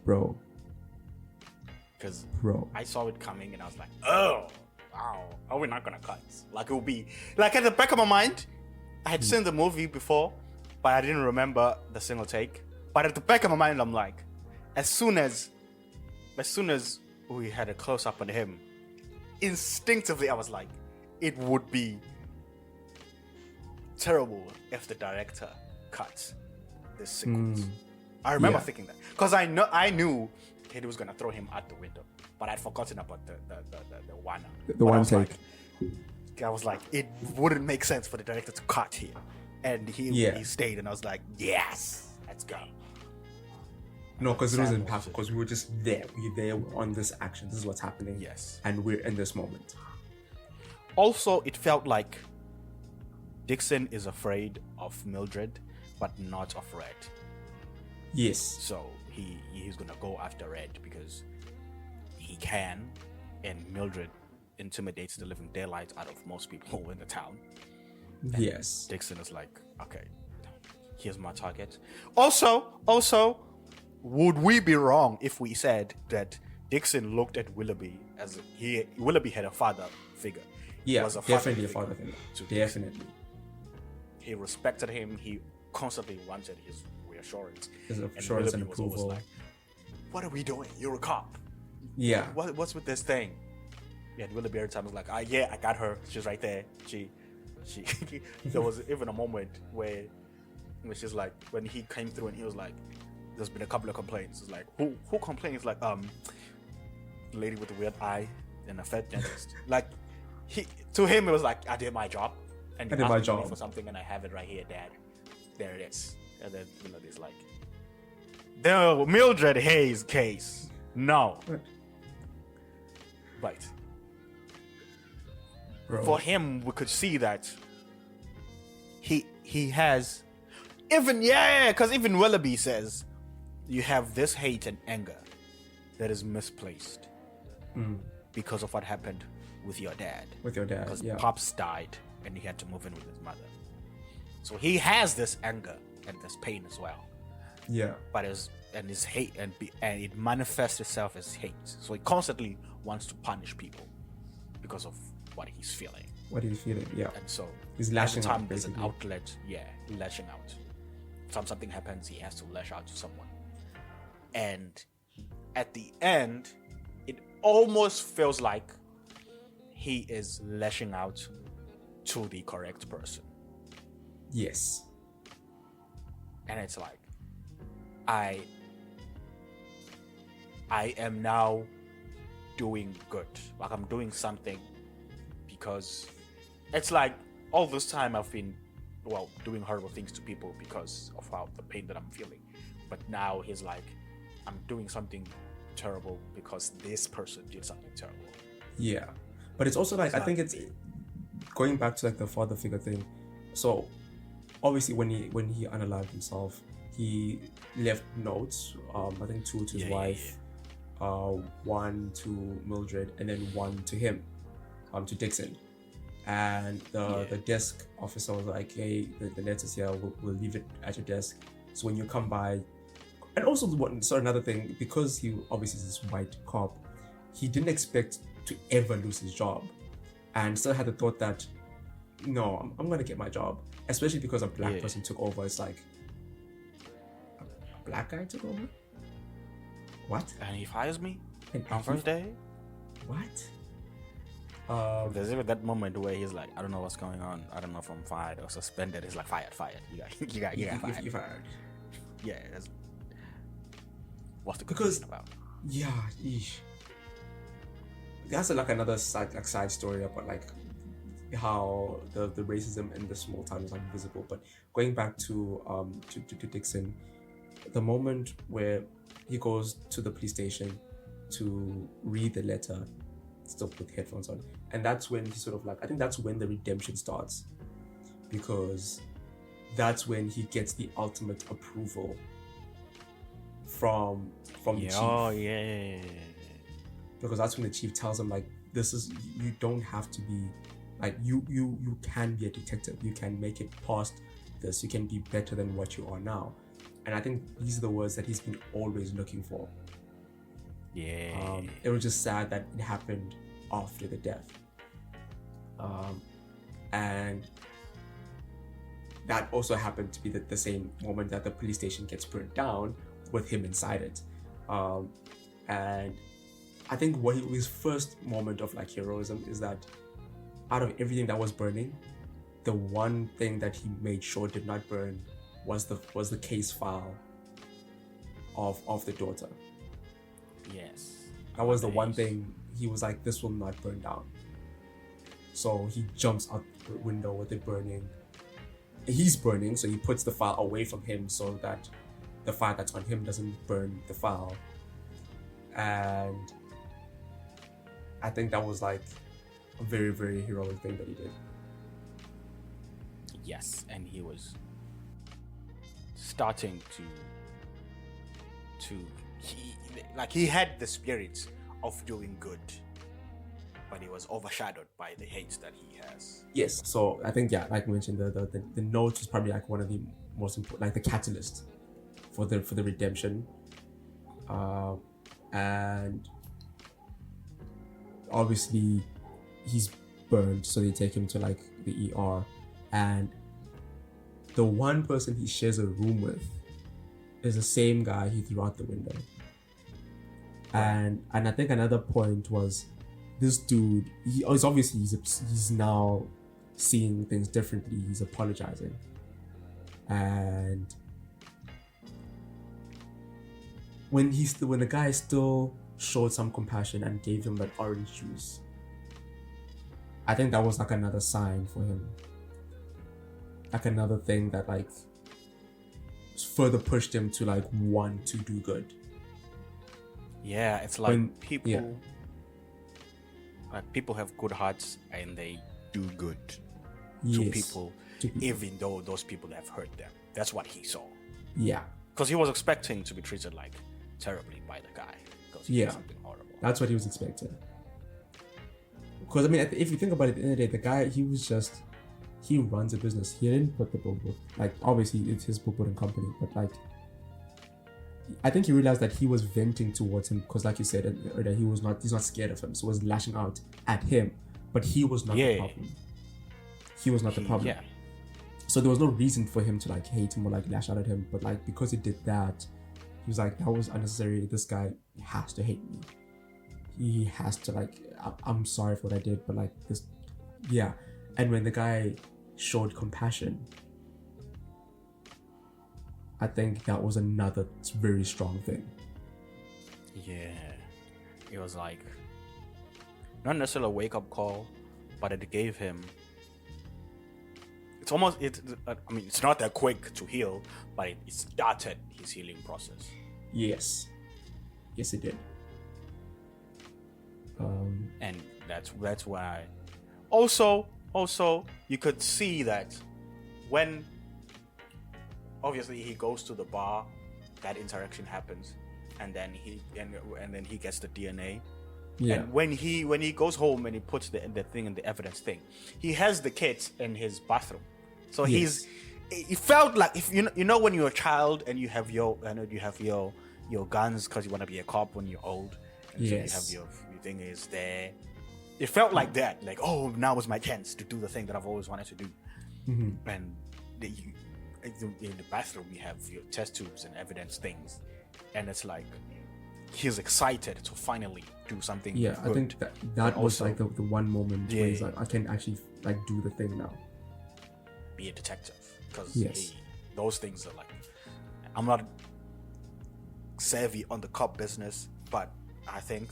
Speaker 2: bro.
Speaker 1: Because I saw it coming and I was like, oh wow, are we not gonna cut? Like it will be like at the back of my mind, I had seen the movie before, but I didn't remember the single take. But at the back of my mind, I'm like, as soon as we had a close up on him, instinctively I was like, it would be terrible if the director cut this sequence. I remember thinking that, because I knew he was gonna throw him out the window, but I'd forgotten about the one take. I was like, it wouldn't make sense for the director to cut here, and he stayed, and I was like, yes, let's go.
Speaker 2: No, because it was impactful, because we were just there. We're there on this action. This is what's happening.
Speaker 1: Yes.
Speaker 2: And we're in this moment.
Speaker 1: Also, it felt like Dixon is afraid of Mildred, but not of Red.
Speaker 2: Yes.
Speaker 1: So he's gonna go after Red because he can, and Mildred intimidates the living daylight out of most people in the town. And
Speaker 2: yes.
Speaker 1: Dixon is like, okay, here's my target. Also, would we be wrong if we said that Dixon looked at Willoughby as Willoughby had a father figure?
Speaker 2: Yeah, definitely a father figure. Definitely.
Speaker 1: He respected him. He constantly wanted his reassurance.
Speaker 2: His assurance and approval. Was always like,
Speaker 1: what are we doing? You're a cop.
Speaker 2: Yeah.
Speaker 1: What's with this thing? Yeah, Willoughby every time was like, I got her. She's right there. She. There was even a moment where she's like, when he came through and he was like, there's been a couple of complaints. It's like, who complains? Like, the lady with the weird eye and a fat dentist. Like, to him it was like, I did my job, and you asked me for something, and I have it right here, Dad. There it is. And then it's like, the Mildred Hayes case. No. Right.
Speaker 2: Bro.
Speaker 1: For him, we could see that he has because even Willoughby says you have this hate and anger that is misplaced because of what happened with your dad.
Speaker 2: Because
Speaker 1: Pops died and he had to move in with his mother. So he has this anger and this pain as well.
Speaker 2: Yeah.
Speaker 1: But his hate and it manifests itself as hate. So he constantly wants to punish people because of what he's feeling.
Speaker 2: Yeah.
Speaker 1: And so
Speaker 2: he's lashing
Speaker 1: every time
Speaker 2: out.
Speaker 1: There's an
Speaker 2: Basically.
Speaker 1: outlet. Yeah, lashing out. Something happens, he has to lash out to someone. And at the end, it almost feels like he is lashing out to the correct person.
Speaker 2: Yes.
Speaker 1: And it's like, I am now doing good. Like I'm doing something because it's like all this time I've been, doing horrible things to people because of the pain that I'm feeling. But now he's like, I'm doing something terrible because this person did something terrible.
Speaker 2: Yeah. But it's also like, I think it's going back to like the father figure thing. So obviously when he unalived himself, he left notes, I think 2 to his wife, 1 to Mildred, and then 1 to him, to Dixon. And the desk officer was like, hey, the letter's here, we'll leave it at your desk. So when you come by, and also another thing, because he obviously is this white cop, he didn't expect to ever lose his job, and still had the thought that, no, I'm gonna get my job, especially because a black person took over. It's like, a black guy took over? What?
Speaker 1: And he fires me on first day?
Speaker 2: What?
Speaker 1: There's even that moment where he's like, I don't know what's going on. I don't know if I'm fired or suspended. He's like, fired. You got fired.
Speaker 2: You fired.
Speaker 1: Yeah. What's the
Speaker 2: because
Speaker 1: about?
Speaker 2: Yeah, eesh. That's like another side story about like how the racism in the small town is like visible. But going back to Dixon, the moment where he goes to the police station to read the letter, still with headphones on, and that's when he sort of like, I think that's when the redemption starts, because that's when he gets the ultimate approval from the chief.
Speaker 1: Oh yeah.
Speaker 2: Because that's when the chief tells him like, this is, you don't have to be like, you can be a detective, you can make it past this, you can be better than what you are now. And I think these are the words that he's been always looking for.
Speaker 1: Yeah.
Speaker 2: It was just sad that it happened after the death. And that also happened to be the same moment that the police station gets burned down with him inside it. And I think his first moment of like heroism is that out of everything that was burning, the one thing that he made sure did not burn was the case file of the daughter.
Speaker 1: Yes.
Speaker 2: That was the one thing he was like, this will not burn down. So he jumps out the window with it burning. He's burning, so he puts the file away from him so that the fire that's on him doesn't burn the file. And I think that was like a very, very heroic thing that he did.
Speaker 1: Yes, and he was starting he had the spirit of doing good, but he was overshadowed by the hate that he has.
Speaker 2: Yes, so I think, yeah, like I mentioned, the note was probably like one of the most important, like the catalyst for the redemption. And obviously he's burned, so they take him to like the ER, and the one person he shares a room with is the same guy he threw out the window. And I think another point was, this dude, he's now seeing things differently. He's apologizing, and when the guy still showed some compassion and gave him that orange juice, I think that was like another sign for him, like another thing that like further pushed him to like want to do good.
Speaker 1: Yeah, it's like people have good hearts and they do good to people, even though those people have hurt them. That's what he saw.
Speaker 2: Yeah.
Speaker 1: Because he was expecting to be treated like terribly by the guy. Because he did something horrible.
Speaker 2: That's what he was expecting. Because I mean, if you think about it, at the end of the day, the guy, he runs a business. He didn't put the billboard. Like, obviously, it's his billboard company, but like, I think he realized that he was venting towards him because, like you said, that he's not scared of him, so he was lashing out at him, but he was not the problem. He was not the problem. Yeah. So there was no reason for him to like hate him or like lash out at him, but like because he did that, he was like, that was unnecessary. This guy has to hate me. He has to like, I'm sorry for what I did, but like this, yeah. And when the guy showed compassion, I think that was another very strong thing.
Speaker 1: Yeah. It was like, not necessarily a wake-up call, but it gave him... It's not that quick to heal, but it started his healing process.
Speaker 2: Yes. Yes, it did.
Speaker 1: And that's why... Also, you could see that when... Obviously, he goes to the bar, that interaction happens, and then he gets the DNA. Yeah. And when he goes home and he puts the thing in the evidence thing, he has the kit in his bathroom. So it felt like, if you know when you're a child and you have your guns because you want to be a cop when you're old, and so you have your thing is there. It felt like that, like, oh, now is my chance to do the thing that I've always wanted to do. Mm-hmm. And in the bathroom you have your test tubes and evidence things, and it's like he's excited to finally do something good.
Speaker 2: I think that was like the one moment where he's like, I can actually like do the thing now,
Speaker 1: be a detective, because those things are like, I'm not savvy on the cop business, but I think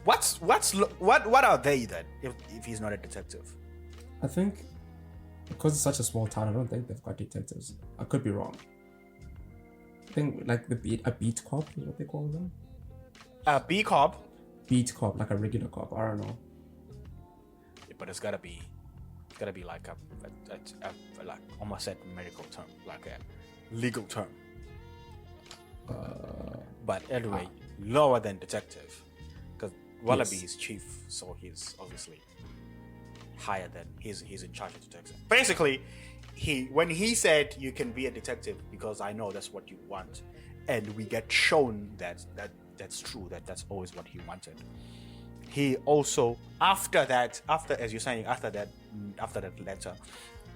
Speaker 1: what are they then if he's not a detective?
Speaker 2: I think because it's such a small town, I don't think they've got detectives. I could be wrong. I think like a beat cop is what they call them.
Speaker 1: A B cop?
Speaker 2: Beat cop, like a regular cop. I don't know.
Speaker 1: Yeah, but it's gotta be like a like almost said medical term, like a legal term. But anyway, lower than detective, because Wallaby is chief, so he's obviously higher than he's in charge of detective. Basically, when he said you can be a detective because I know that's what you want, and we get shown that's true, that's always what he wanted. He also after that letter,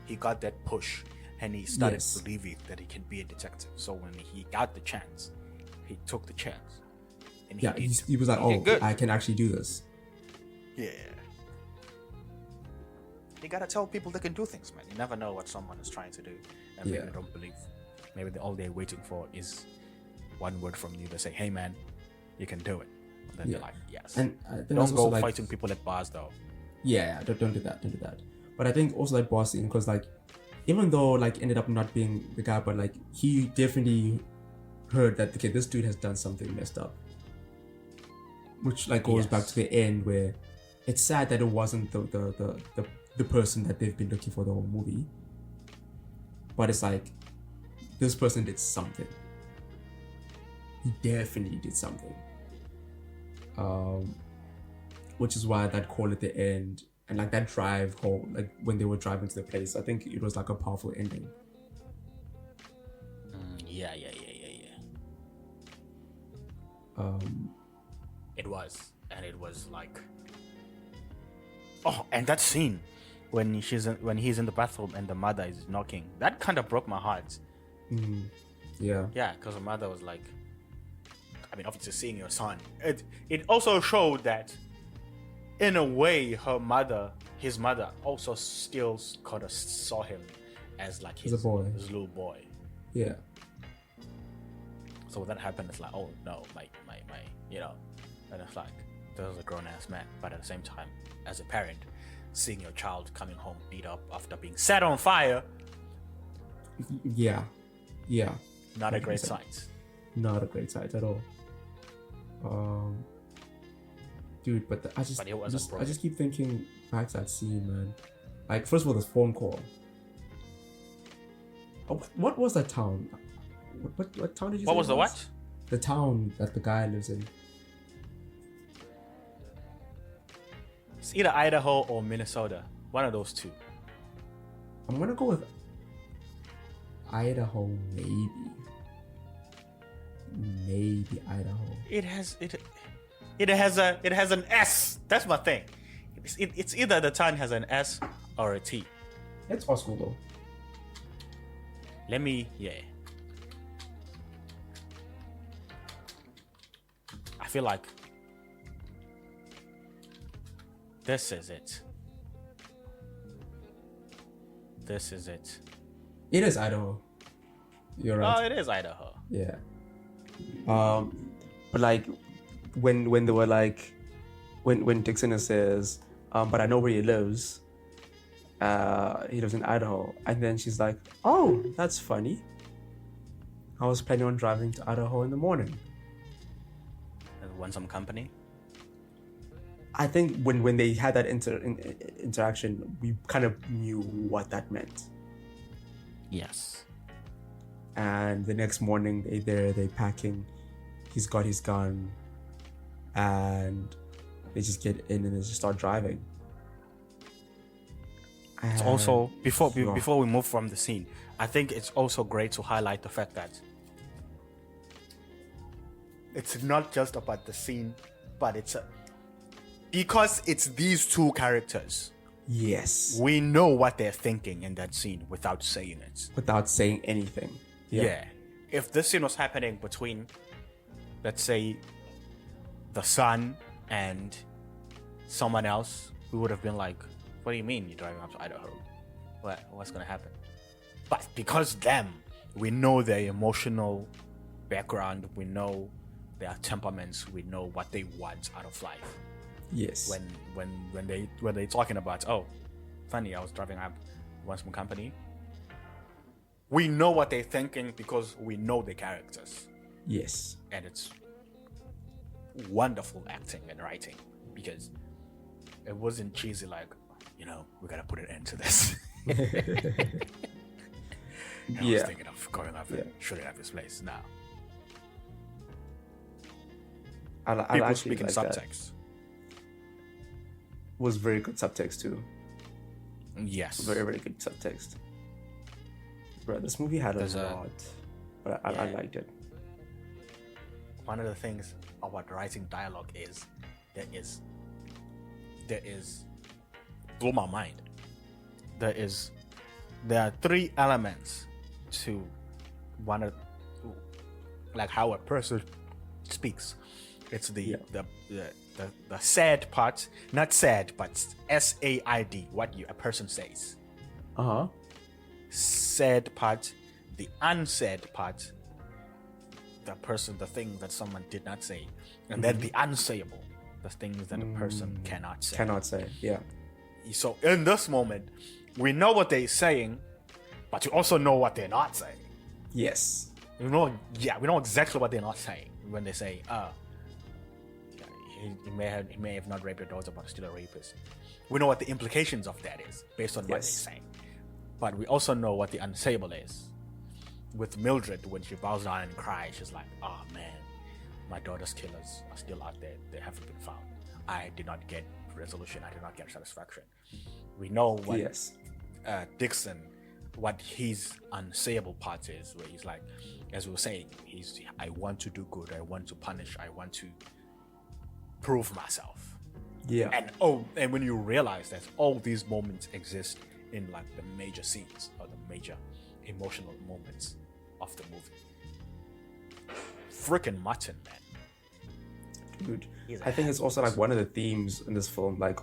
Speaker 1: he got that push and he started believing that he can be a detective. So when he got the chance, he took the chance. And
Speaker 2: he was like, oh, I can actually do this.
Speaker 1: Yeah. You gotta tell people they can do things, man. You never know what someone is trying to do, and maybe they don't believe. Maybe all they're waiting for is one word from you to say, "Hey, man, you can do it." And then they're like, "Yes." And don't go like, fighting people at bars, though.
Speaker 2: Yeah, don't do that. Don't do that. But I think also like boss thing, because like, even though like ended up not being the guy, but like he definitely heard that okay, this dude has done something messed up, which like goes back to the end where it's sad that it wasn't the person that they've been looking for the whole movie, but it's like this person did something. He definitely did something, which is why that call at the end and like that drive home, like when they were driving to the place, I think it was like a powerful ending.
Speaker 1: Yeah. It was, and it was like, oh, and that scene when he's in the bathroom and the mother is knocking, that kind of broke my heart.
Speaker 2: Yeah,
Speaker 1: because the mother was like, I mean, obviously seeing your son, it also showed that in a way his mother also still kind of saw him as like his little boy.
Speaker 2: Yeah.
Speaker 1: So when that happened, it's like, oh no, my and it's like, there's a grown ass man, but at the same time, as a parent, seeing your child coming home beat up after being set on fire.
Speaker 2: Yeah.
Speaker 1: Not a great sight.
Speaker 2: Not a great sight at all. Dude, but I just keep thinking back to that scene, man. Like, first of all, this phone call. Oh, what was that town? What town did you say?
Speaker 1: What was the what?
Speaker 2: The town that the guy lives in.
Speaker 1: It's either Idaho or Minnesota. One of those two.
Speaker 2: I'm gonna go with Idaho, maybe. Maybe Idaho.
Speaker 1: It has an S. That's my thing. It's either the town has an S or a T.
Speaker 2: It's Oswego.
Speaker 1: I feel like this is it. This is it.
Speaker 2: It is Idaho. You're right.
Speaker 1: Oh, it is Idaho.
Speaker 2: Yeah. But like when they were like when Dixon says, but I know where he lives. He lives in Idaho, and then she's like, "Oh, that's funny. I was planning on driving to Idaho in the morning."
Speaker 1: Want some company?
Speaker 2: I think when they had that interaction, we kind of knew what that meant.
Speaker 1: Yes.
Speaker 2: And the next morning, they're packing. He's got his gun, and they just get in and they just start driving.
Speaker 1: It's also before we move from the scene, I think it's also great to highlight the fact that it's not just about the scene, but because it's these two characters.
Speaker 2: Yes.
Speaker 1: We know what they're thinking in that scene without saying it.
Speaker 2: Without saying anything.
Speaker 1: Yeah. If this scene was happening between, let's say, the son and someone else, we would have been like, what do you mean you're driving up to Idaho? What's going to happen? But because we know their emotional background, we know their temperaments, we know what they want out of life.
Speaker 2: Yes.
Speaker 1: When they're talking about, oh, funny, I was driving up, want some company. We know what they're thinking because we know the characters.
Speaker 2: Yes.
Speaker 1: And it's wonderful acting and writing because it wasn't cheesy like, we gotta put an end to this. I was thinking of going up and shooting up his place now. People speaking subtext.
Speaker 2: Was very good subtext too.
Speaker 1: Yes.
Speaker 2: Very, very good subtext. Bro, this movie had a lot. But I liked it.
Speaker 1: One of the things about writing dialogue is there is blew my mind. There are three elements to like how a person speaks. It's the sad part, not sad, but SAID, what a person says. Sad part, the unsaid part, the thing that someone did not say, and then the unsayable, the things that a person cannot say.
Speaker 2: Cannot say, yeah.
Speaker 1: So in this moment, we know what they're saying, but you also know what they're not saying.
Speaker 2: Yes.
Speaker 1: We know exactly what they're not saying when they say, he may have not raped your daughter, but still a rapist. We know what the implications of that is based on what they're saying. But we also know what the unsayable is. With Mildred, when she bows down and cries, she's like, oh man, my daughter's killers are still out there. They haven't been found. I did not get resolution. I did not get satisfaction. We know what Dixon, what his unsayable part is, where he's like, as we were saying, I want to do good. I want to punish. I want to prove myself.
Speaker 2: Yeah.
Speaker 1: And when you realize that all these moments exist in like the major scenes or the major emotional moments of the movie. Freaking Martin, man.
Speaker 2: Dude, I think it's also like one of the themes in this film, like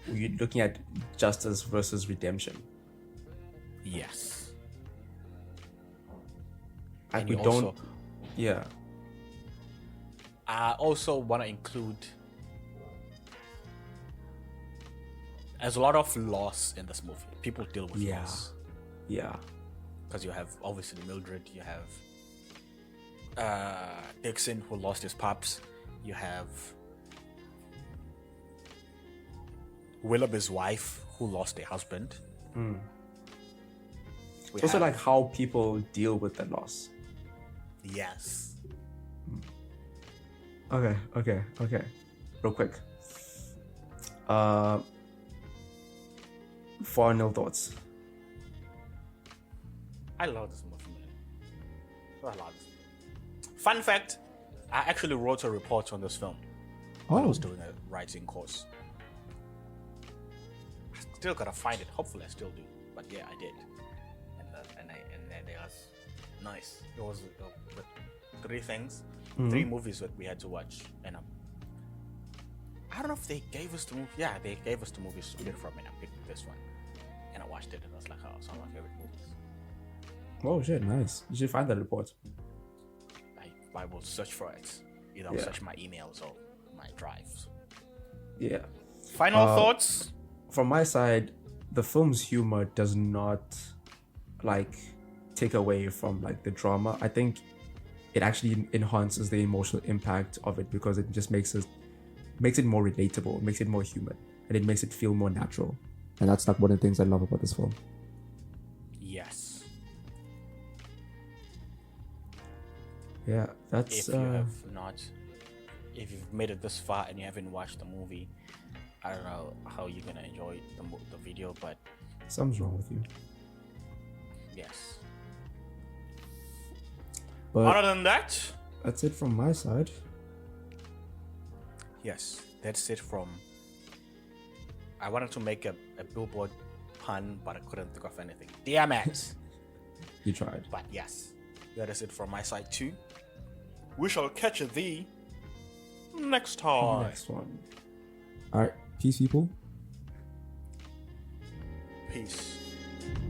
Speaker 2: you're looking at justice versus redemption.
Speaker 1: Yes.
Speaker 2: And we don't. Yeah.
Speaker 1: I also want to include. There's a lot of loss in this movie. People deal with loss.
Speaker 2: Yeah.
Speaker 1: Because you have obviously Mildred, you have Dixon who lost his pops, you have Willoughby's wife who lost a husband.
Speaker 2: It's also like how people deal with the loss.
Speaker 1: Yes.
Speaker 2: Okay. Real quick. Final thoughts.
Speaker 1: I love this movie, man. I love this movie. Fun fact, I actually wrote a report on this film when I was doing a writing course. I still gotta find it. Hopefully I still do. But yeah, I did. And it was nice. It was with three things, 3 movies that we had to watch. And I don't know if they gave us the movie. Yeah, they gave us the movies to pick from, and I picked this one. And I watched it, and I was like, oh, it's one of my favorite movies.
Speaker 2: Oh shit, nice. You should find that report.
Speaker 1: I will search for it. Either I'll search my emails or my drives.
Speaker 2: Yeah.
Speaker 1: Final thoughts?
Speaker 2: From my side, the film's humor does not take away from the drama. I think it actually enhances the emotional impact of it because it just makes it more relatable, makes it more human, and it makes it feel more natural. And that's one of the things I love about this film.
Speaker 1: Yes.
Speaker 2: Yeah, that's.
Speaker 1: If you've made it this far and you haven't watched the movie, I don't know how you're gonna enjoy the video, but
Speaker 2: something's wrong with you.
Speaker 1: Yes.
Speaker 2: But
Speaker 1: other than that,
Speaker 2: that's it from my side.
Speaker 1: Yes, that's it from. I wanted to make a billboard pun, but I couldn't think of anything. Damn it!
Speaker 2: You tried.
Speaker 1: But yes, that is it from my side too. We shall catch thee next time.
Speaker 2: Next one. Alright, peace, people.
Speaker 1: Peace.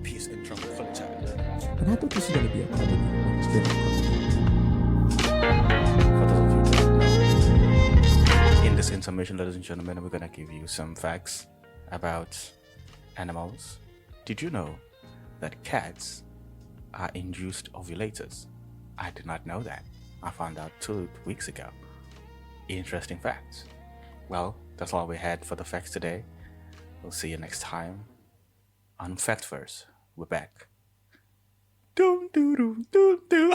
Speaker 1: Peace in tranquility.
Speaker 2: And I thought this was going to be a comedy.
Speaker 1: For those of you who don't know, in this information, ladies and gentlemen, we're going to give you some facts about animals. Did you know that cats are induced ovulators? I did not know that. I found out 2 weeks ago. Interesting facts. Well, that's all we had for the facts today. We'll see you next time on Fact Verse. We're back. Doom, doo, doo, doo, doo.